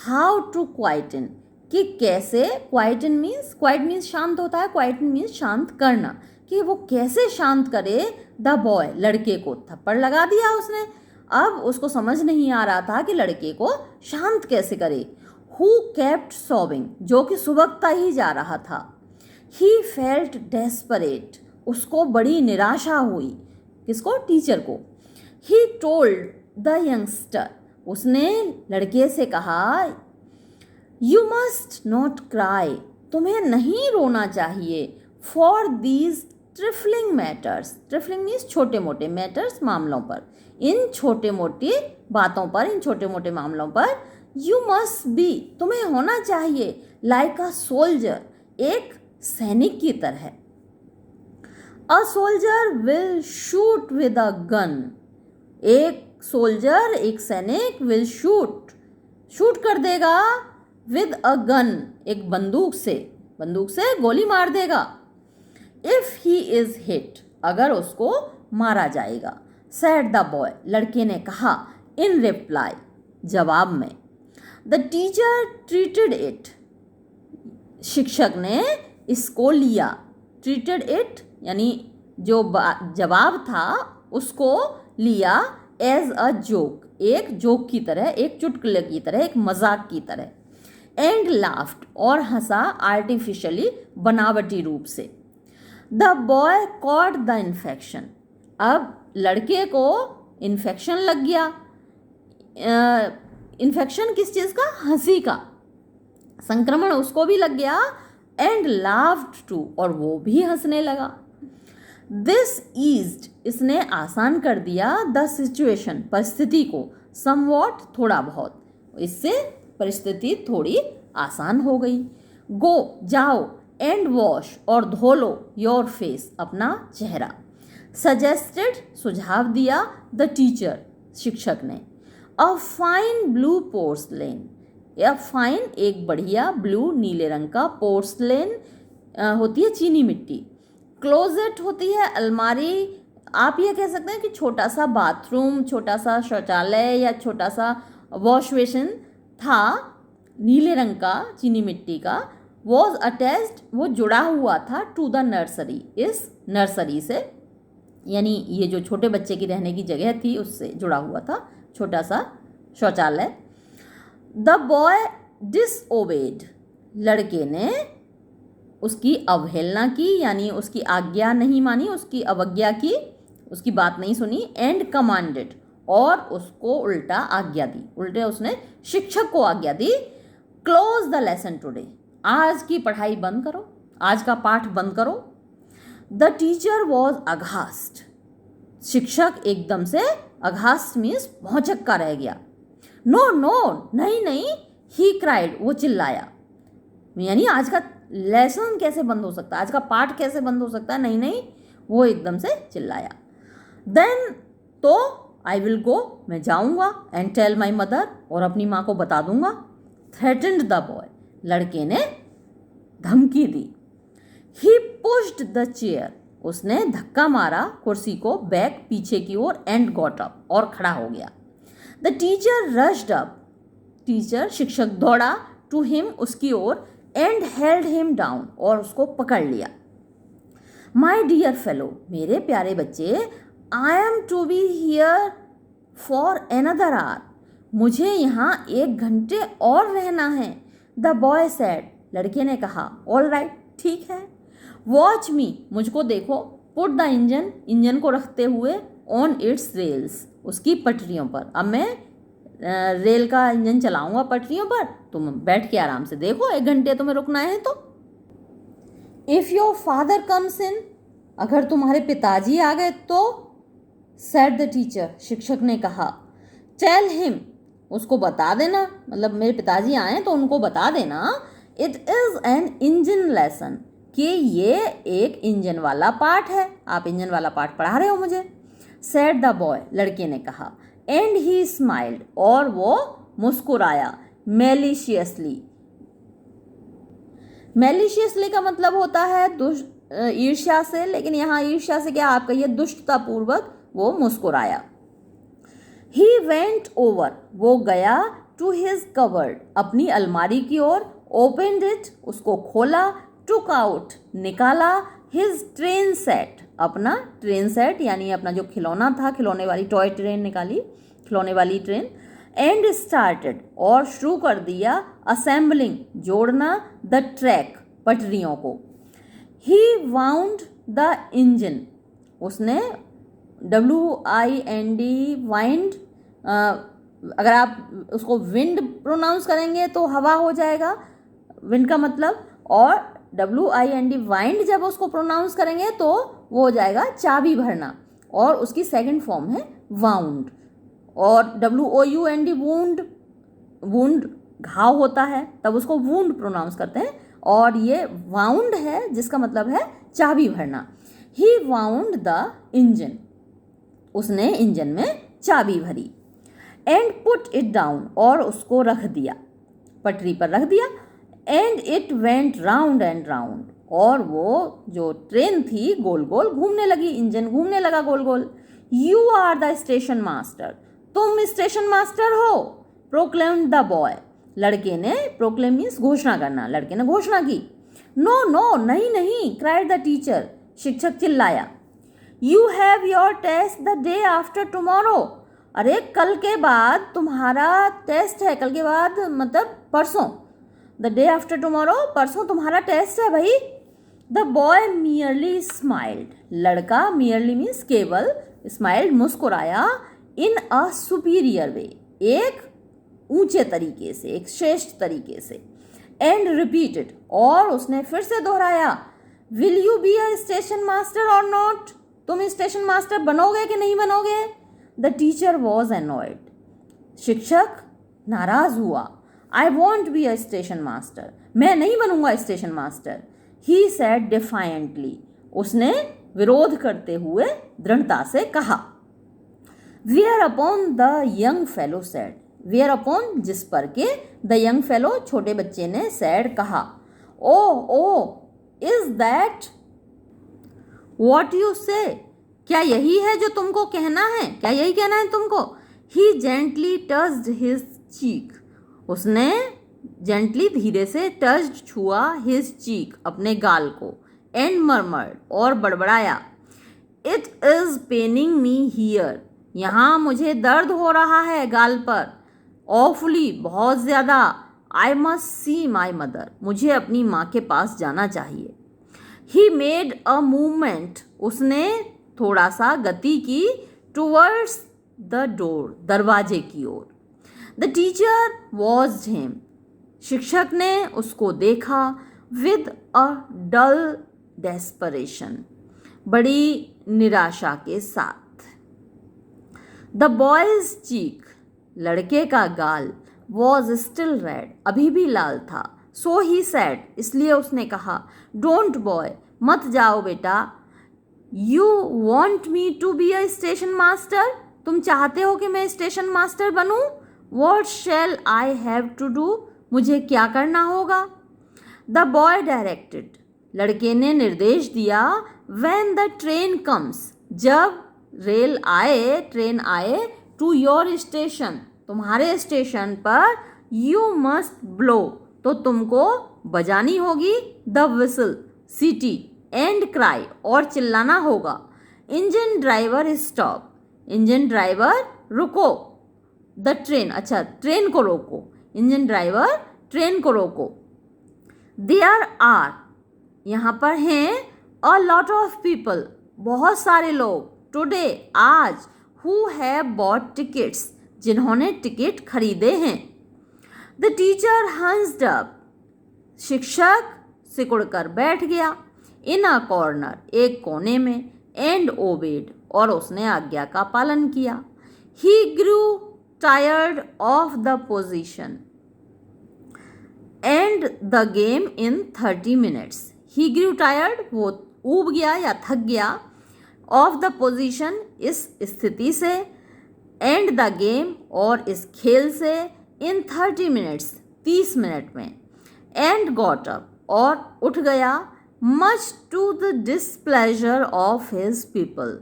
Speaker 1: हाउ टू क्वाइटन, कि कैसे, क्वाइटन मीन्स, क्वाइट मीन्स शांत होता है, क्वाइटन मीन्स शांत करना, कि वो कैसे शांत करे द बॉय, लड़के को। थप्पड़ लगा दिया उसने, अब उसको समझ नहीं आ रहा था कि लड़के को शांत कैसे करे। हु केप्ट सॉबिंग, जो कि सुबकता ही जा रहा था। ही फेल्ट डेस्परेट, उसको बड़ी निराशा हुई, किसको? टीचर को। ही टोल्ड द यंगस्टर, उसने लड़के से कहा, यू मस्ट नॉट क्राई, तुम्हें नहीं रोना चाहिए, for these trifling matters, trifling means छोटे मोटे, मैटर्स मामलों पर, इन छोटे मोटी बातों पर, इन छोटे मोटे मामलों पर, यू मस्ट बी, तुम्हें होना चाहिए, लाइक अ सोल्जर, एक सैनिक की तरह। A soldier will shoot with a gun, एक सोल्जर, एक सैनिक, विल शूट कर देगा विद अ गन, एक बंदूक से गोली मार देगा। इफ ही इज हिट, अगर उसको मारा जाएगा। सेड द बॉय, लड़के ने कहा। इन रिप्लाई, जवाब में। द टीचर ट्रीटेड इट, शिक्षक ने इसको लिया। ट्रीटेड इट यानी जो जवाब था उसको लिया एज अ जोक, एक जोक की तरह, एक चुटकुले की तरह, एक मजाक की तरह। एंड लाफ्ड, और हंसा आर्टिफिशियली, बनावटी रूप से। The boy caught the infection, अब लड़के को इन्फेक्शन लग गया। इन्फेक्शन किस चीज़ का? हंसी का संक्रमण उसको भी लग गया। एंड लाफ्ड टू, और वो भी हंसने लगा। दिस ईज्ड, इसने आसान कर दिया। द सिचुएशन, परिस्थिति को। समवॉट, थोड़ा बहुत, इससे परिस्थिति थोड़ी आसान हो गई। गो, जाओ। एंड वॉश, और धो लो। योर फेस, अपना चेहरा। सजेस्टेड, सुझाव दिया। द टीचर, शिक्षक ने। अ फाइन ब्लू पोर्सलेन, या फाइन एक बढ़िया, ब्लू नीले रंग का, पोर्सलेन होती है चीनी मिट्टी। क्लोजेट होती है अलमारी। आप ये कह सकते हैं कि छोटा सा बाथरूम, छोटा सा शौचालय या छोटा सा वॉश बेसिन था, नीले रंग का, चीनी मिट्टी का। वॉज अटैच्ड, वो जुड़ा हुआ था। टू द नर्सरी, इस नर्सरी से, यानी ये जो छोटे बच्चे की रहने की जगह थी उससे जुड़ा हुआ था छोटा सा शौचालय। द बॉय डिसओबेड, लड़के ने उसकी अवहेलना की, यानी उसकी आज्ञा नहीं मानी, उसकी अवज्ञा की, उसकी बात नहीं सुनी। एंड कमांडेड, और उसको उल्टा आज्ञा दी, उल्टे उसने शिक्षक को आज्ञा दी। क्लोज द लेसन टुडे, आज की पढ़ाई बंद करो, आज का पाठ बंद करो। द टीचर वॉज अघास्ट, शिक्षक एकदम से, अघास्ट मीन्स भौचक्का रह गया। नो नो, नहीं नहीं, ही क्राइड, वो चिल्लाया, यानी आज का लेसन कैसे बंद हो सकता है, आज का पाठ कैसे बंद हो सकता है, नहीं नहीं, वो एकदम से चिल्लाया। देन, तो आई विल गो, मैं जाऊंगा। एंड टेल माई मदर, और अपनी माँ को बता दूंगा। थ्रेटेंड द बॉय, लड़के ने धमकी दी। ही पुश्ड द चेयर, उसने धक्का मारा कुर्सी को, बैक, पीछे की ओर। एंड गॉट अप, और खड़ा हो गया। The teacher rushed up, teacher, शिक्षक दौड़ा। टू हिम, उसकी ओर। एंड हेल्ड हिम डाउन, और उसको पकड़ लिया। माई डियर फेलो, मेरे प्यारे बच्चे, I am to be here for another hour, मुझे यहाँ 1 घंटे और रहना है। द बॉय सेड, लड़के ने कहा। ऑल राइट, ठीक है। वॉच मी, मुझको देखो। पुट द इंजन, इंजन को रखते हुए। ऑन इट्स रेल्स, उसकी पटरियों पर। अब मैं रेल का इंजन चलाऊंगा पटरियों पर, तुम बैठ के आराम से देखो, 1 घंटे तुम्हें रुकना है तो। If your father comes in, अगर तुम्हारे पिताजी आ गए तो। सेड द टीचर, शिक्षक ने कहा। टेल हिम, उसको बता देना, मतलब मेरे पिताजी आए तो उनको बता देना। It is an engine lesson, कि ये एक इंजन वाला पाठ है, आप इंजन वाला पाठ पढ़ा रहे हो मुझे। सेड द बॉय, लड़के ने कहा। एंड ही स्माइल्ड, और वो मुस्कुराया। मैलिशियसली, मैलिशियसली का मतलब होता है ईर्ष्या से, लेकिन यहाँ ईर्ष्या से क्या, आप कहिए दुष्टतापूर्वक वो मुस्कुराया। ही वेंट ओवर, वो गया। टू हिज कवर्ड, अपनी अलमारी की ओर। ओपनड इट, उसको खोला। टुक आउट, निकाला। हिज ट्रेन सेट, अपना ट्रेन सेट यानी अपना जो खिलौना था, खिलौने वाली टॉय ट्रेन निकाली, खिलौने वाली ट्रेन। एंड स्टार्टेड, और शुरू कर दिया। असेंबलिंग, जोड़ना। द ट्रैक, पटरियों को। ही वाउंड द इंजन, उसने WIND, वाइंड, अगर आप उसको विंड प्रोनाउंस करेंगे तो हवा हो जाएगा, विंड का मतलब। और WIND, वाइंड, जब उसको प्रोनाउंस करेंगे तो वो हो जाएगा चाबी भरना, और उसकी सेकंड फॉर्म है वाउंड। और WOUND, वूंड, वूंड घाव होता है तब उसको वूंड प्रोनाउंस करते हैं, और ये वाउंड है जिसका मतलब है चाबी भरना। ही वाउंड द इंजन, उसने इंजन में चाबी भरी, एंड पुट इट डाउन, और उसको रख दिया, पटरी पर रख दिया, and it went round and round, और वो जो ट्रेन थी गोल गोल घूमने लगी, इंजन घूमने लगा गोल गोल। You are the station master, तुम स्टेशन मास्टर हो, प्रोक्लेम्ड द बॉय, लड़के ने, प्रोक्लेम मीन्स घोषणा करना, लड़के ने घोषणा की। नो नो, नहीं नहीं, क्राइड द टीचर, शिक्षक चिल्लाया। You have your test the day after tomorrow, अरे कल के बाद तुम्हारा टेस्ट है, कल के बाद मतलब परसों, द डे आफ्टर टुमारो, परसों तुम्हारा टेस्ट है भाई। द बॉय मियरली स्माइल्ड, लड़का, मियरली मीन्स केवल, स्माइल्ड मुस्कुराया, इन अ सुपीरियर वे, एक ऊंचे तरीके से, एक श्रेष्ठ तरीके से, एंड रिपीटेड, और उसने फिर से दोहराया, will you B a station master और नॉट, तुम स्टेशन मास्टर बनोगे कि नहीं बनोगे। द टीचर वॉज एनॉयड, शिक्षक नाराज हुआ। I won't be a station master, मैं नहीं बनूंगा station master. He said defiantly, उसने विरोध करते हुए दृढ़ता से कहा। Whereupon the young fellow said, whereupon जिस पर के, द यंग फेलो छोटे बच्चे ने, सैड कहा। Oh is that what you say, क्या यही है जो तुमको कहना है, क्या यही कहना है तुमको। ही जेंटली टच्ड हिज चीक, उसने जेंटली, धीरे से, टच्ड, छुआ, हिज चीक, अपने गाल को, एंड मर्मर्ड, और बड़बड़ाया, it is paining me here, यहाँ मुझे दर्द हो रहा है गाल पर, ऑफुली, बहुत ज़्यादा, I must see my mother, मुझे अपनी माँ के पास जाना चाहिए। ही मेड अ मूवमेंट, उसने थोड़ा सा गति की, टूवर्ड्स द डोर, दरवाजे की ओर। द टीचर वॉच्ड हिम, शिक्षक ने उसको देखा, विद अ डल डेस्परेशन, बड़ी निराशा के साथ। द बॉयज चीक, लड़के का गाल, वॉज स्टिल रेड, अभी भी लाल था। सो ही सैड, इसलिए उसने कहा, डोंट बॉय, मत जाओ बेटा। You want me to be a station master, तुम चाहते हो कि मैं स्टेशन मास्टर बनूं। What shall I have to do, मुझे क्या करना होगा। द बॉय डायरेक्टेड, लड़के ने निर्देश दिया, व्हेन द ट्रेन कम्स, जब रेल आए, ट्रेन आए, टू योर स्टेशन, तुम्हारे स्टेशन पर, यू मस्ट ब्लो, तो तुमको बजानी होगी, द विसल, सीटी, एंड क्राई, और चिल्लाना होगा, engine driver stop, engine driver रुको, द ट्रेन, अच्छा ट्रेन को रोको, इंजन ड्राइवर ट्रेन को रोको। देयर आर, यहाँ पर हैं, अ लॉट ऑफ पीपल, बहुत सारे लोग, टुडे, आज, हु हैव बॉट टिकट्स, जिन्होंने टिकट खरीदे हैं। द टीचर हंस्ड अप, शिक्षक सिकुड़कर बैठ गया, इन अ कॉर्नर, एक कोने में, एंड ओबेड, और उसने आज्ञा का पालन किया। He grew tired of the position and the game in 30 minutes. He grew tired, वो ऊब गया या थक गया, ऑफ द पोजिशन, इस स्थिति से, एंड द गेम, और इस खेल से, इन 30 मिनट्स, 30 मिनट में, एंड गॉट अप, और उठ गया, much to the displeasure of his people,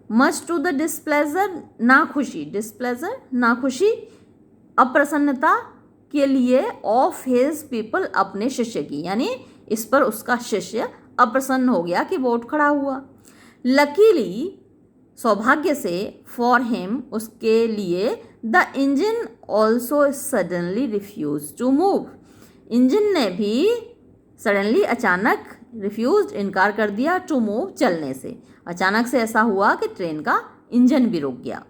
Speaker 1: much to the displeasure, नाखुशी, डिसप्लेजर नाखुशी, अप्रसन्नता के लिए, ऑफ हिज पीपल, अपने शिष्य की, यानी इस पर उसका शिष्य अप्रसन्न हो गया कि वो उठ खड़ा हुआ। लकीली, सौभाग्य से, फॉर हिम, उसके लिए, the engine also suddenly refuse to move, engine ने भी सडनली, अचानक, रिफ्यूज, इनकार कर दिया, टू मूव, चलने से, अचानक से ऐसा हुआ कि ट्रेन का इंजन भी रुक गया।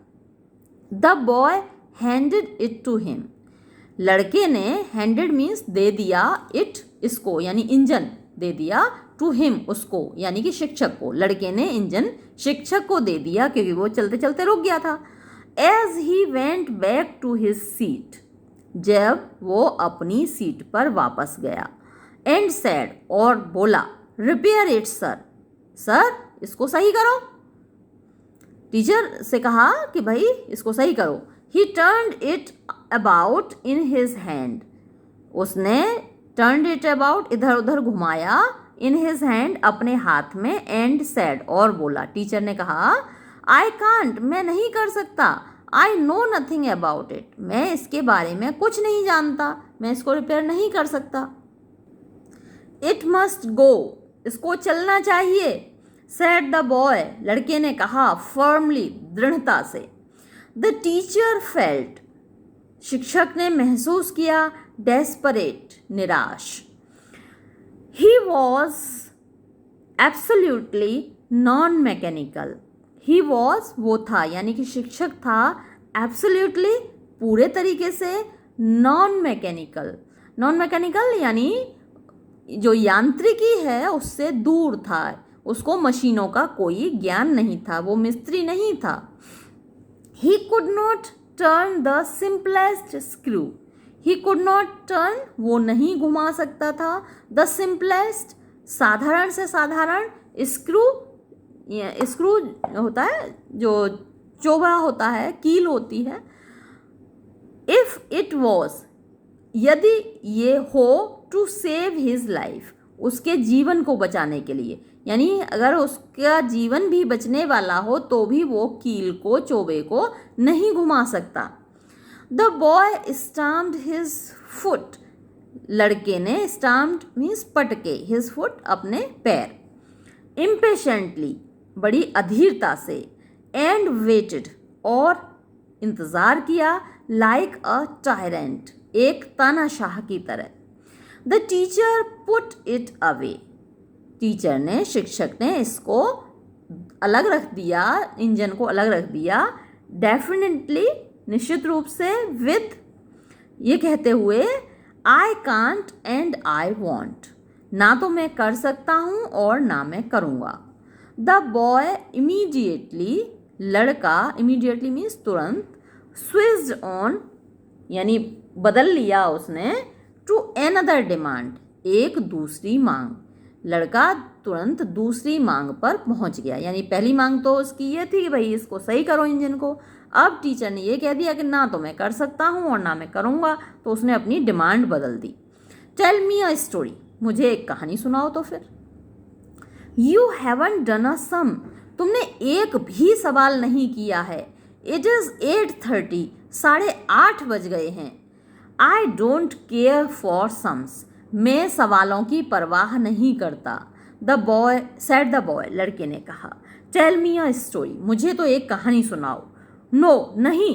Speaker 1: The boy handed it to him, लड़के ने, हैंडेड मीन्स दे दिया, इट, इसको, यानी इंजन दे दिया, टू हिम, उसको, यानी कि शिक्षक को, लड़के ने इंजन शिक्षक को दे दिया क्योंकि वो चलते चलते रुक गया था। As he went back to his seat, जब वो अपनी सीट पर वापस गया, एंड सैड, और बोला, रिपेयर इट सर, सर इसको सही करो। टीचर से कहा कि भाई इसको सही करो। ही turned it about in his hand, उसने टर्न्ड इट अबाउट इधर उधर घुमाया, इन हिज हैंड अपने हाथ में, एंड सेड और बोला, टीचर ने कहा आई कांट, मैं नहीं कर सकता, I know nothing about it, मैं इसके बारे में कुछ नहीं जानता, मैं इसको रिपेयर नहीं कर सकता। इट मस्ट गो, इसको चलना चाहिए, सेड द बॉय, लड़के ने कहा, फर्मली, दृढ़ता से। द टीचर फेल्ट, शिक्षक ने महसूस किया, डेस्परेट, निराश। He was absolutely non mechanical, he was वो था यानी कि शिक्षक था, एब्सोल्यूटली पूरे तरीके से, नॉन मैकेनिकल, नॉन मैकेनिकल यानी जो यांत्रिकी है उससे दूर था, उसको मशीनों का कोई ज्ञान नहीं था, वो मिस्त्री नहीं था। He could not turn the simplest screw, he could not turn वो नहीं घुमा सकता था, द सिंपलेस्ट साधारण से साधारण, स्क्रू स्क्रू होता है जो चोभा होता है, कील होती है। इफ इट वॉज, यदि ये हो, टू सेव हिज लाइफ, उसके जीवन को बचाने के लिए, यानी अगर उसका जीवन भी बचने वाला हो तो भी वो कील को, चोबे को नहीं घुमा सकता। द बॉय स्टाम्प्ड हिज फुट, लड़के ने, स्टाम्प्ड मीन्स पटके, हिज फुट अपने पैर, इम्पेशेंटली बड़ी अधीरता से, एंड वेटेड और इंतज़ार किया, लाइक अ टायरेंट, एक तानाशाह की तरह। The teacher put it away, teacher ने, शिक्षक ने इसको अलग रख दिया, इंजन को अलग रख दिया, डेफिनेटली निश्चित रूप से, विद ये कहते हुए, I can't and I want, ना तो मैं कर सकता हूँ और ना मैं करूँगा। द बॉय इमीडिएटली, लड़का, इमीडिएटली मीन्स तुरंत, स्विच्ड ऑन यानी बदल लिया उसने, टू एनदर डिमांड, एक दूसरी मांग, लड़का तुरंत दूसरी मांग पर पहुंच गया, यानी पहली मांग तो उसकी ये थी कि भाई इसको सही करो इंजन को, अब टीचर ने ये कह दिया कि ना तो मैं कर सकता हूँ और ना मैं करूँगा, तो उसने अपनी डिमांड बदल दी। टेल मी अ स्टोरी, मुझे एक कहानी सुनाओ तो फिर। यू हैवंट डन अ सम, तुमने एक भी सवाल नहीं किया है। इट इज़ 8:30, 8:30 बज गए हैं। I don't care for sums, मैं सवालों की परवाह नहीं करता। The boy said the boy, लड़के ने कहा, टेल मी अ स्टोरी, मुझे तो एक कहानी सुनाओ। नो, नहीं।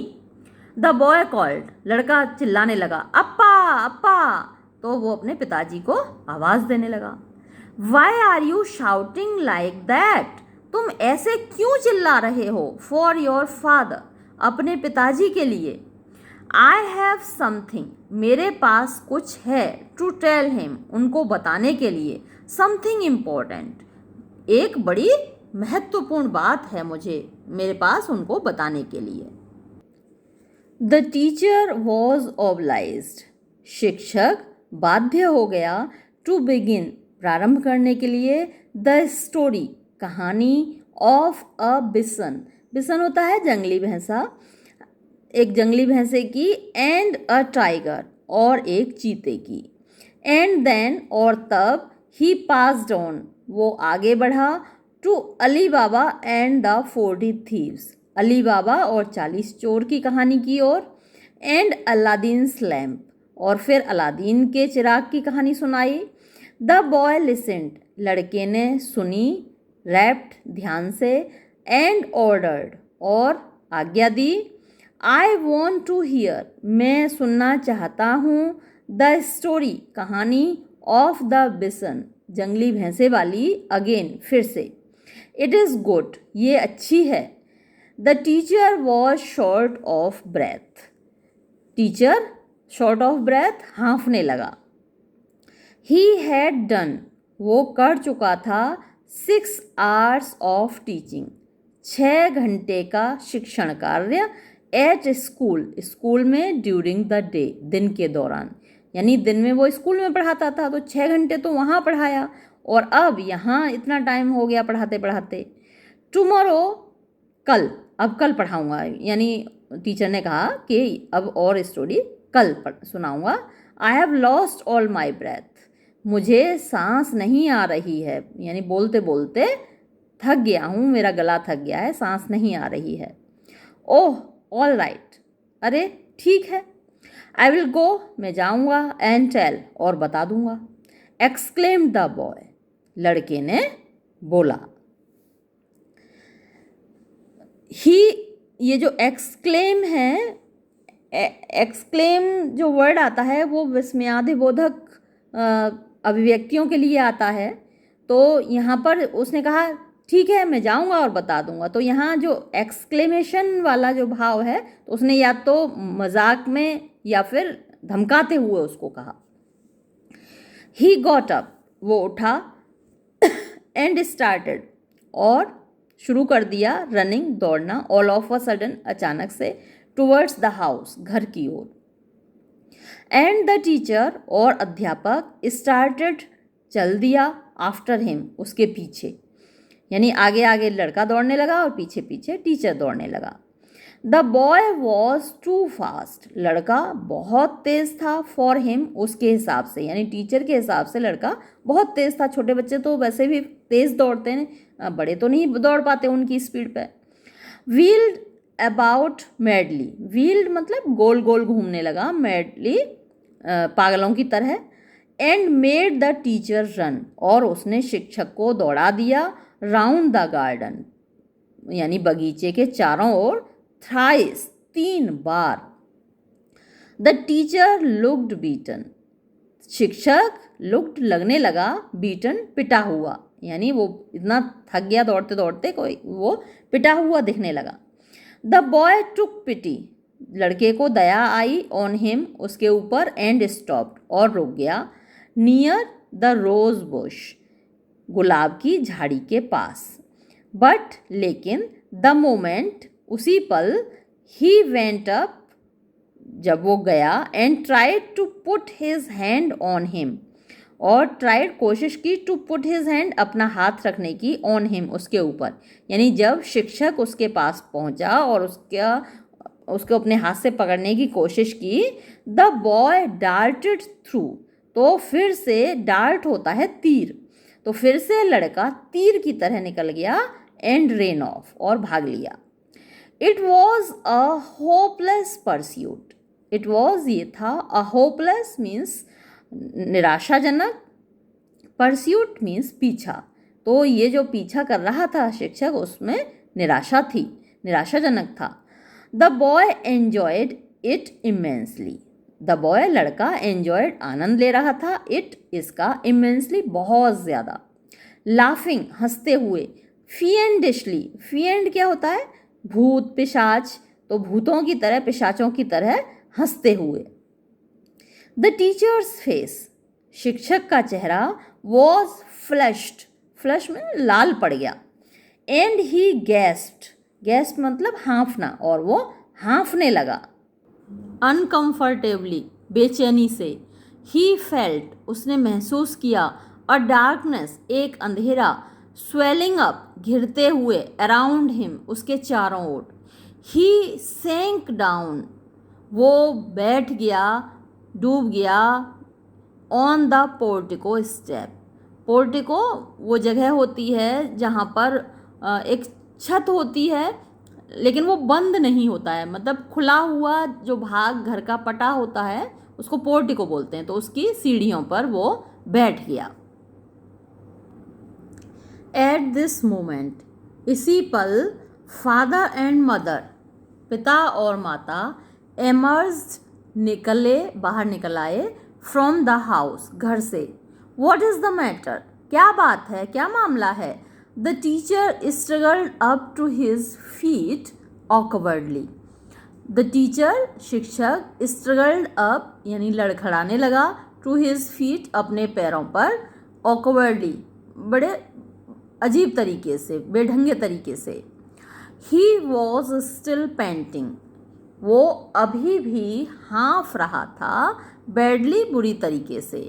Speaker 1: द बॉय कॉल्ड, लड़का चिल्लाने लगा, अप्पा अप्पा, तो वो अपने पिताजी को आवाज़ देने लगा। Why are you shouting like that, तुम ऐसे क्यों चिल्ला रहे हो? फॉर योर फादर, अपने पिताजी के लिए। आई हैव समथिंग, मेरे पास कुछ है, टू टेल हिम, उनको बताने के लिए, समथिंग इम्पोर्टेंट, एक बड़ी महत्वपूर्ण बात है मुझे, मेरे पास उनको बताने के लिए। द टीचर वॉज ऑब्लाइज्ड, शिक्षक बाध्य हो गया, टू बिगिन, प्रारंभ करने के लिए, द स्टोरी, कहानी, ऑफ अ बिसन, बिसन होता है जंगली भैंसा, एक जंगली भैंसे की, एंड अ टाइगर, और एक चीते की। एंड देन, और तब, ही पास्ड ऑन, वो आगे बढ़ा, to Ali Baba and the 40 thieves, Ali Baba और 40 चोर की कहानी की ओर। एंड अलादीन्स लैम्प, और फिर अलादीन के चिराग की कहानी सुनाई। द बॉय लिसेंड, लड़के ने सुनी, रैप्ट, ध्यान से, एंड ऑर्डर्ड, और आज्ञा दी। आई वॉन्ट टू हियर, मैं सुनना चाहता हूँ, द स्टोरी, कहानी, ऑफ द बिसन, जंगली भैंसे वाली, अगेन, फिर से। इट इज़ गुड, ये अच्छी है। The teacher was short of breath, teacher short of breath, हाँफने लगा। ही हैड डन, वो कर चुका था, 6 hours ऑफ टीचिंग, 6 घंटे का शिक्षण कार्य, एट स्कूल, स्कूल में, ड्यूरिंग द डे, दिन के दौरान, यानी दिन में वो स्कूल में पढ़ाता था तो 6 घंटे तो वहाँ पढ़ाया, और अब यहाँ इतना टाइम हो गया पढ़ाते पढ़ाते। टुमारो, कल, अब कल पढ़ाऊँगा, यानी टीचर ने कहा कि अब और स्टोरी कल सुनाऊँगा। I have lost all my breath, मुझे सांस नहीं आ रही है, यानी बोलते बोलते थक गया हूँ, मेरा गला थक गया है, सांस नहीं आ रही है। ओह ऑल राइट, अरे ठीक है। आई विल गो, मैं जाऊँगा, एंड टेल, और बता दूँगा। एक्सक्लेम्ड द बॉय, लड़के ने बोला। ही, ये जो एक्सक्लेम है, एक्सक्लेम जो वर्ड आता है वो विस्मयादिबोधक अभिव्यक्तियों के लिए आता है। तो यहाँ पर उसने कहा ठीक है मैं जाऊँगा और बता दूँगा, तो यहाँ जो एक्सक्लेमेशन वाला जो भाव है तो उसने या तो मजाक में या फिर धमकाते हुए उसको कहा। ही गॉट अप, वो उठा, एंड स्टार्टेड, और शुरू कर दिया, रनिंग, दौड़ना, ऑल ऑफ अ सडन, अचानक से, टुवर्ड्स द हाउस, घर की ओर। एंड द टीचर, और अध्यापक, स्टार्टेड, चल दिया, आफ्टर हिम, उसके पीछे, यानी आगे आगे लड़का दौड़ने लगा और पीछे पीछे टीचर दौड़ने लगा। The boy was too fast, लड़का बहुत तेज था, फॉर हिम, उसके हिसाब से, यानी टीचर के हिसाब से लड़का बहुत तेज था। छोटे बच्चे तो वैसे भी तेज दौड़ते हैं, बड़े तो नहीं दौड़ पाते उनकी स्पीड पे। व्हील्ड अबाउट मैडली, व्हील्ड मतलब गोल गोल घूमने लगा, मैडली पागलों की तरह। And made the teacher run, और उसने शिक्षक को दौड़ा दिया, राउंड द गार्डन, यानी बगीचे के चारों ओर, थ्राइस, 3 बार। द टीचर लुक्ड बीटन, शिक्षक लुक्ड लगने लगा, बीटन पिटा हुआ, यानी वो इतना थक गया दौड़ते दौड़ते, कोई वो पिटा हुआ दिखने लगा। द बॉय टुक पिटी, लड़के को दया आई, ऑन हिम, उसके ऊपर, एंड स्टॉप्ड, और रुक गया, नियर द रोज बुश, गुलाब की झाड़ी के पास। बट लेकिन, द मोमेंट, उसी पल, ही वेंट अप, जब वो गया, and tried to put his hand on him, और ट्राइड, कोशिश की, टू पुट हिज हैंड, अपना हाथ रखने की, ऑन हिम, उसके ऊपर, यानी जब शिक्षक उसके पास पहुंचा और उसको अपने हाथ से पकड़ने की कोशिश की, द बॉय डार्टेड थ्रू, तो फिर से, डार्ट होता है तीर, तो फिर से लड़का तीर की तरह निकल गया, एंड रेन ऑफ, और भाग लिया। It was a hopeless pursuit, it was, ये था, अ होपलेस मीन्स निराशाजनक, परस्यूट मीन्स पीछा, तो ये जो पीछा कर रहा था शिक्षक, उसमें निराशा थी, निराशाजनक था। The boy enjoyed it immensely, the boy, लड़का, एन्जॉयड, आनंद ले रहा था, इट, इसका, इमेंसली, बहुत ज़्यादा। लाफिंग, हंसते हुए, फिएंडिशली, फिएंड क्या होता है, भूत, पिशाच, तो भूतों की तरह, पिशाचों की तरह हंसते हुए। द टीचर्स फेस, शिक्षक का चेहरा, वॉज फ्लश्ड, फ्लश में लाल पड़ गया, एंड ही गैस्प्ड, गैस्प मतलब हाँफना, और वो हाँफने लगा, अनकंफर्टेबली, बेचैनी से। ही फेल्ट, उसने महसूस किया, अ डार्कनेस, एक अंधेरा, स्वेलिंग अप, घिरते हुए, अराउंड हिम, उसके चारों ओर। ही सैंक डाउन, वो बैठ गया, डूब गया, on the portico step, portico वो जगह होती है जहाँ पर एक छत होती है, लेकिन वो बंद नहीं होता है, मतलब खुला हुआ जो भाग घर का पटा होता है उसको पोर्टिको बोलते हैं, तो उसकी सीढ़ियों पर वो बैठ गया। एट दिस मोमेंट, इसी पल, फादर एंड मदर, पिता और माता, एमर्ज्ड, निकले, बाहर निकल आए, फ्रॉम द हाउस, घर से। व्हाट इज़ द मैटर, क्या बात है, क्या मामला है। The teacher struggled up to his feet awkwardly, the teacher, शिक्षक, स्ट्रगल्ड अप, यानी लड़खड़ाने लगा, टू हिज फीट, अपने पैरों पर, ऑकवर्डली, बड़े अजीब तरीके से, बेढंगे तरीके से। ही वॉज स्टिल पेंटिंग, वो अभी भी हाँफ रहा था, बैडली, बुरी तरीके से,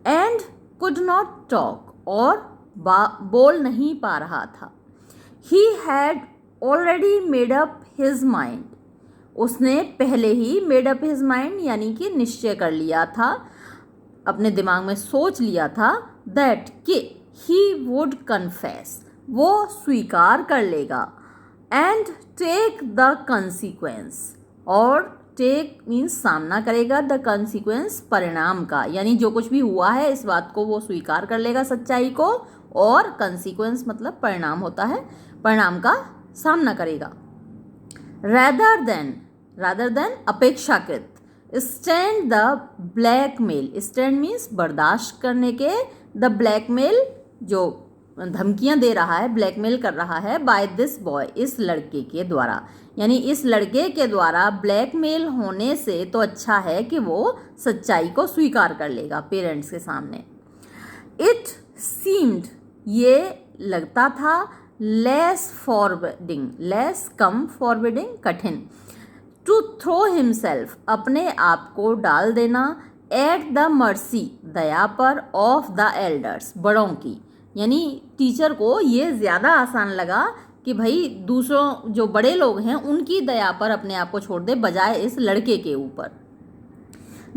Speaker 1: एंड कुड नॉट टॉक, और बोल नहीं पा रहा था। He had already made up his mind, उसने पहले he made up his mind यानी कि निश्चय कर लिया था, अपने दिमाग में सोच लिया था दैट कि ही वुड कन्फेस, वो स्वीकार कर लेगा, एंड टेक द कंसिक्वेंस, और टेक मीन्स सामना करेगा, द कंसिक्वेंस परिणाम का, यानी जो कुछ भी हुआ है इस बात को वो स्वीकार कर लेगा सच्चाई को, और कंसिक्वेंस मतलब परिणाम होता है, परिणाम का सामना करेगा। rather than अपेक्षाकृत, stand the blackmail, stand means बर्दाश्त करने के, द ब्लैकमेल जो धमकियां दे रहा है, ब्लैकमेल कर रहा है, बाय दिस बॉय, इस लड़के के द्वारा, यानी इस लड़के के द्वारा ब्लैकमेल होने से तो अच्छा है कि वो सच्चाई को स्वीकार कर लेगा पेरेंट्स के सामने। इट सीम्ड, ये लगता था, लेस कम फॉरवर्डिंग, कठिन, टू थ्रो हिमसेल्फ, अपने आप को डाल देना, एट द मर्सी, दया पर, ऑफ द एल्डर्स, बड़ों की, यानी टीचर को ये ज़्यादा आसान लगा कि भाई दूसरों जो बड़े लोग हैं उनकी दया पर अपने आप को छोड़ दे बजाय इस लड़के के ऊपर।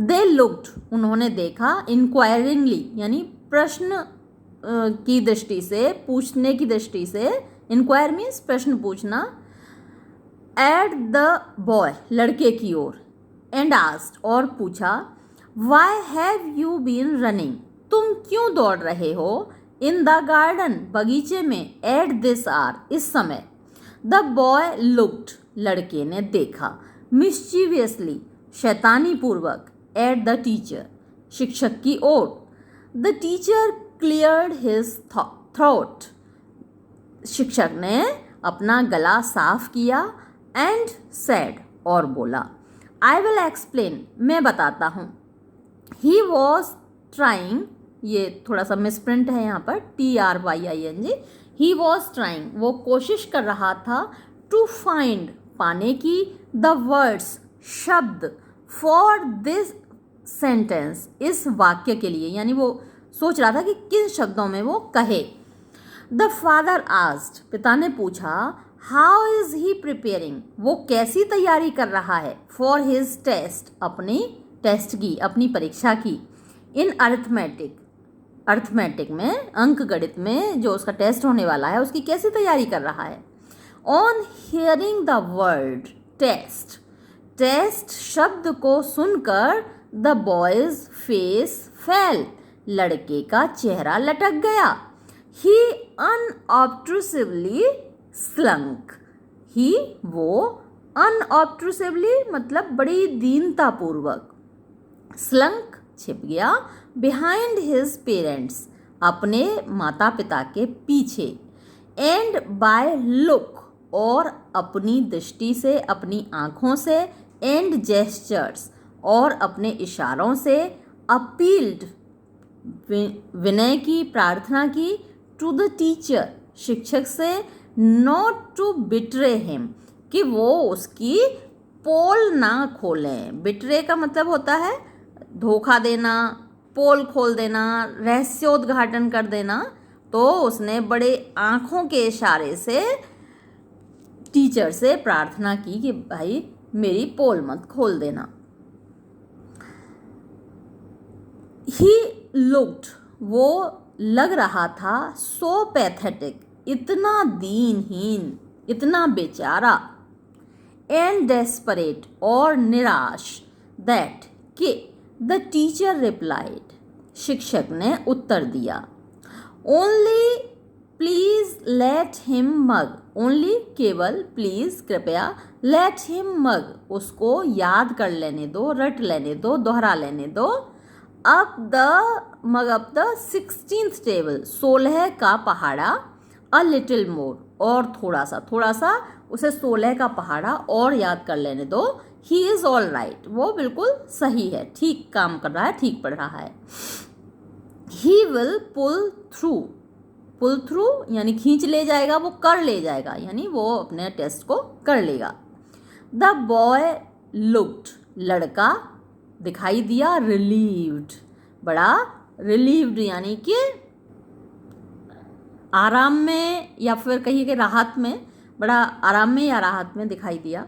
Speaker 1: दे लुक्ड, उन्होंने देखा, इंक्वायरिंगली यानी प्रश्न की दृष्टि से, पूछने की दृष्टि से, इंक्वायर मीन्स प्रश्न पूछना, एट द बॉय, लड़के की ओर, एंड आस्क्ड, और पूछा, why have you been running, तुम क्यों दौड़ रहे हो, इन द गार्डन, बगीचे में, एट दिस आर, इस समय। द बॉय लुक्ड, लड़के ने देखा, मिस्चीवियसली, शैतानी पूर्वक, एट द टीचर, शिक्षक की ओर। The teacher cleared his throat, शिक्षक ने अपना गला साफ किया, एंड सेड, और बोला, आई विल एक्सप्लेन, मैं बताता हूँ। ही वॉज ट्राइंग, ये थोड़ा सा मिसप्रिंट है यहाँ पर, TRYING, ही वॉज ट्राइंग, वो कोशिश कर रहा था, टू फाइंड, पाने की, द वर्ड्स, शब्द, फॉर दिस सेंटेंस, इस वाक्य के लिए, यानी वो सोच रहा था कि किन शब्दों में वो कहे। द फादर आस्क्ड, पिता ने पूछा, हाउ इज ही प्रिपेयरिंग, वो कैसी तैयारी कर रहा है, फॉर हिज टेस्ट, अपनी टेस्ट की, अपनी परीक्षा की, इन अर्थमेटिक में, अंक गणित में जो उसका टेस्ट होने वाला है उसकी कैसी तैयारी कर रहा है। On hearing the word test, test शब्द को सुनकर, द बॉयज फेस फेल, लड़के का चेहरा लटक गया। ही अनऑब्ट्रूसिवली स्लंक, ही वो, अनऑब्ट्रूसिवली मतलब बड़ी दीनतापूर्वक, स्लंक छिप गया, बिहाइंड हिज पेरेंट्स, अपने माता पिता के पीछे, एंड बाय लुक, और अपनी दृष्टि से, अपनी आँखों से, एंड जेस्चर्स, और अपने इशारों से, अपील्ड, विनय की, प्रार्थना की, टू द टीचर, शिक्षक से, नॉट टू बिट्रे हिम, कि वो उसकी पोल ना खोलें। बिट्रे का मतलब होता है धोखा देना, पोल खोल देना, रहस्योद्घाटन कर देना, तो उसने बड़े आँखों के इशारे से टीचर से प्रार्थना की कि भाई मेरी पोल मत खोल देना। ही लुक्ड, वो लग रहा था, सो पैथेटिक, इतना दीनहीन, इतना बेचारा, एंड डेस्परेट, और निराश, दैट, कि, द टीचर रिप्लाइड, शिक्षक ने उत्तर दिया, only please let him mug, only केवल, प्लीज कृपया, लेट हिम मग, उसको याद कर लेने दो, रट लेने दो, दोहरा लेने दो, अप द 16th टेबल, 16 का पहाड़ा, अ लिटिल मोर, और थोड़ा सा उसे 16 का पहाड़ा और याद कर लेने दो। ही इज़ ऑल राइट, वो बिल्कुल सही है, ठीक काम कर रहा है, ठीक पढ़ रहा है। ही विल पुल थ्रू यानी खींच ले जाएगा, वो कर ले जाएगा, यानी वो अपने टेस्ट को कर लेगा। द बॉय लुक्ड, लड़का दिखाई दिया, रिलीव्ड, बड़ा रिलीव्ड यानी कि आराम में या फिर कहिए कि राहत में, बड़ा आराम में या राहत में दिखाई दिया।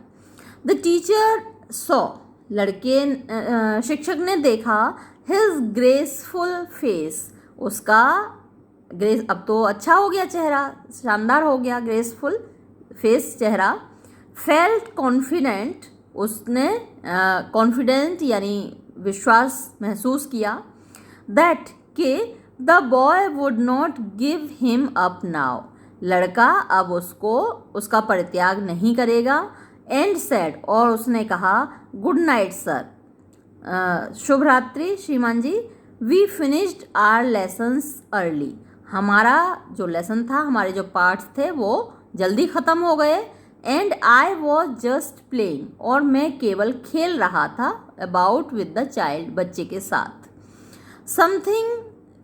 Speaker 1: द टीचर सॉ, शिक्षक ने देखा, हिज ग्रेसफुल फेस, उसका ग्रेस, अब तो अच्छा हो गया चेहरा, शानदार हो गया, ग्रेसफुल फेस चेहरा। फेल्ट कॉन्फिडेंट, उसने कॉन्फिडेंट यानी विश्वास महसूस किया। दैट के the boy would not give him up now, लड़का अब उसको उसका परित्याग नहीं करेगा। एंड सेड, और उसने कहा, गुड नाइट सर, शुभ रात्रि श्रीमान जी। We finished our lessons early, हमारा जो लेसन था, हमारे जो पार्ट्स थे वो जल्दी ख़त्म हो गए। And I was just playing, और मैं केवल खेल रहा था, अबाउट विद द चाइल्ड, बच्चे के साथ। समथिंग,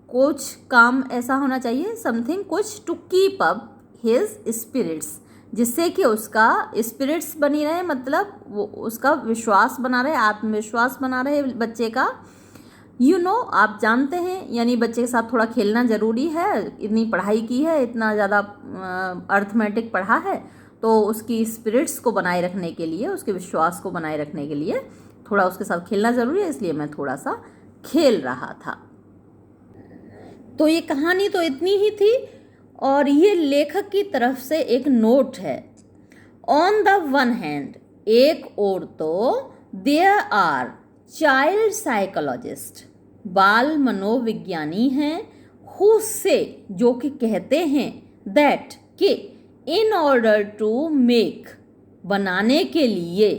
Speaker 1: कुछ काम ऐसा होना चाहिए, समथिंग कुछ, to keep up his spirits, जिससे कि उसका स्पिरिट्स बनी रहे, मतलब वो उसका विश्वास बना रहे, आत्मविश्वास बना रहे बच्चे का। यू नो, आप जानते हैं, यानी बच्चे के साथ थोड़ा खेलना ज़रूरी है, इतनी पढ़ाई की है, इतना ज़्यादा अर्थमेटिक पढ़ा है, तो उसकी स्पिरिट्स को बनाए रखने के लिए, उसके विश्वास को बनाए रखने के लिए थोड़ा उसके साथ खेलना ज़रूरी है, इसलिए मैं थोड़ा सा खेल रहा था। तो ये कहानी तो इतनी ही थी, और ये लेखक की तरफ से एक नोट है। ऑन द वन हैंड, एक और तो देयर आर चाइल्ड साइकोलॉजिस्ट, बाल मनोविज्ञानी हैं, हु से, जो कि कहते हैं, दैट कि इन ऑर्डर टू मेक, बनाने के लिए,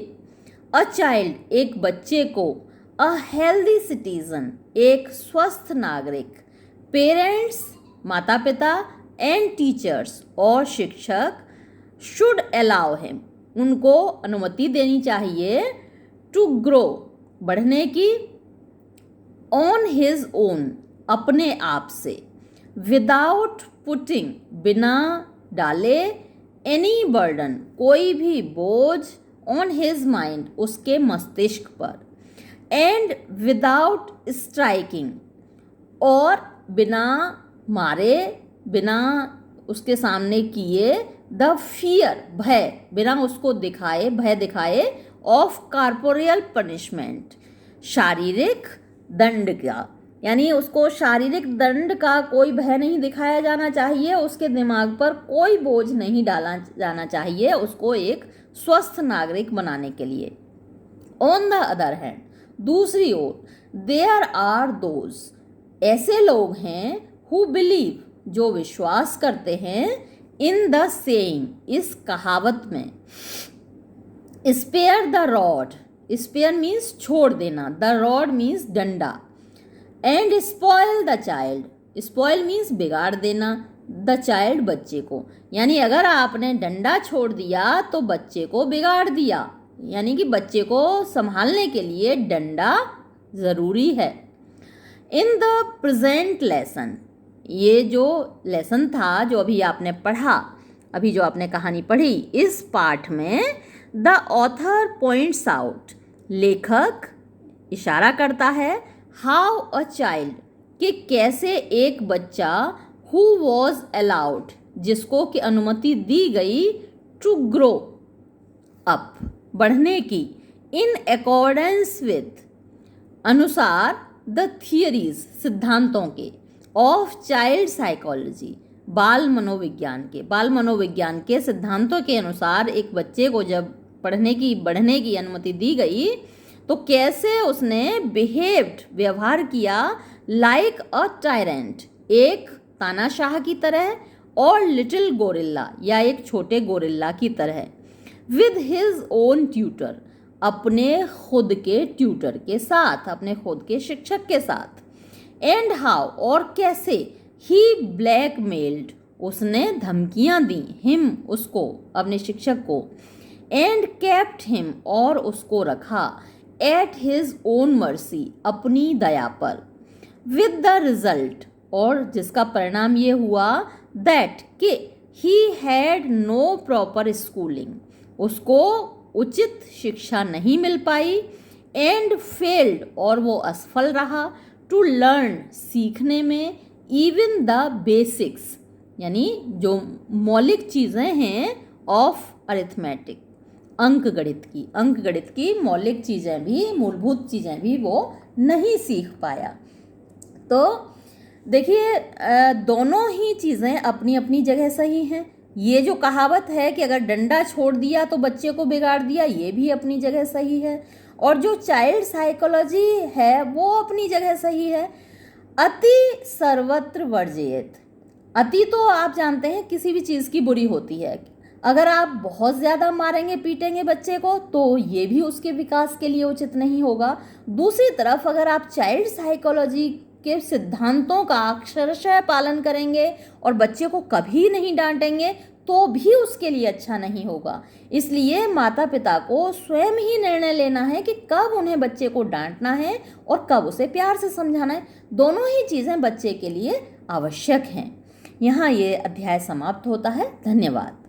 Speaker 1: अ चाइल्ड, एक बच्चे को, अ हेल्दी सिटीजन, एक स्वस्थ नागरिक, पेरेंट्स, माता पिता, एंड टीचर्स, और शिक्षक, शुड अलाउ हिम, उनको अनुमति देनी चाहिए, टू ग्रो, बढ़ने की, ऑन हिज ओन, अपने आप से, विदाउट पुटिंग, बिना डाले, एनी बर्डन, कोई भी बोझ, ऑन हिज माइंड, उसके मस्तिष्क पर, एंड विदाउट स्ट्राइकिंग, और बिना मारे, बिना उसके सामने किए, द फियर, भय, बिना उसको दिखाए, भय दिखाए, ऑफ कॉर्पोरियल पनिशमेंट, शारीरिक दंड का, यानी उसको शारीरिक दंड का कोई भय नहीं दिखाया जाना चाहिए, उसके दिमाग पर कोई बोझ नहीं डाला जाना चाहिए, उसको एक स्वस्थ नागरिक बनाने के लिए। ऑन द अदर हैंड, दूसरी ओर, देयर आर दोज, ऐसे लोग हैं, हु बिलीव, जो विश्वास करते हैं, इन द सेइंग, इस कहावत में, spare the rod, spare means छोड़ देना, द रॉड मीन्स डंडा, and spoil the child, spoil means बिगाड़ देना, द चाइल्ड, बच्चे को, यानी अगर आपने डंडा छोड़ दिया तो बच्चे को बिगाड़ दिया, यानी कि बच्चे को संभालने के लिए डंडा ज़रूरी है। इन द प्रेजेंट लेसन, ये जो लेसन था, जो अभी आपने पढ़ा, अभी जो आपने कहानी पढ़ी, इस पाठ में द ऑथर पॉइंट्स आउट, लेखक इशारा करता है, हाउ अ चाइल्ड, कि कैसे एक बच्चा, हु वॉज अलाउड, जिसको कि अनुमति दी गई, टू ग्रो अप, बढ़ने की, इन अकॉर्डेंस विथ, अनुसार, द थियरीज, सिद्धांतों के, ऑफ चाइल्ड साइकोलॉजी, बाल मनोविज्ञान के सिद्धांतों के अनुसार एक बच्चे को जब पढ़ने की, बढ़ने की अनुमति दी गई, तो कैसे उसने बिहेव्ड, व्यवहार किया, लाइक अ टायरेंट, एक तानाशाह की तरह, और लिटिल गोरिल्ला, या एक छोटे गोरिल्ला की तरह, विद हिज ओन ट्यूटर, अपने खुद के ट्यूटर के साथ, अपने खुद के शिक्षक के साथ। एंड हाउ, और कैसे, ही ब्लैकमेल्ड, उसने धमकियां दी, हिम, उसको, अपने शिक्षक को, एंड केप्ट हिम, और उसको रखा, एट हिज ओन मर्सी, अपनी दया पर, विद द रिजल्ट, और जिसका परिणाम ये हुआ, दैट कि he had no proper schooling, उसको उचित शिक्षा नहीं मिल पाई, एंड फेल्ड, और वो असफल रहा, टू लर्न, सीखने में, इवन द बेसिक्स, यानी जो मौलिक चीज़ें हैं ऑफ अरिथमेटिक, अंक गणित की मौलिक चीज़ें भी, मूलभूत चीज़ें भी वो नहीं सीख पाया। तो देखिए दोनों ही चीज़ें अपनी अपनी जगह सही हैं। ये जो कहावत है कि अगर डंडा छोड़ दिया तो बच्चे को बिगाड़ दिया, ये भी अपनी जगह सही है। और जो चाइल्ड साइकोलॉजी है वो अपनी जगह सही है। अति सर्वत्र वर्जयेत, अति तो आप जानते हैं किसी भी चीज़ की बुरी होती है। अगर आप बहुत ज़्यादा मारेंगे पीटेंगे बच्चे को तो ये भी उसके विकास के लिए उचित नहीं होगा। दूसरी तरफ अगर आप चाइल्ड साइकोलॉजी के सिद्धांतों का अक्षरशः पालन करेंगे और बच्चे को कभी नहीं डांटेंगे तो भी उसके लिए अच्छा नहीं होगा। इसलिए माता पिता को स्वयं ही निर्णय लेना है कि कब उन्हें बच्चे को डांटना है और कब उसे प्यार से समझाना है। दोनों ही चीज़ें बच्चे के लिए आवश्यक हैं। यहाँ ये अध्याय समाप्त होता है। धन्यवाद।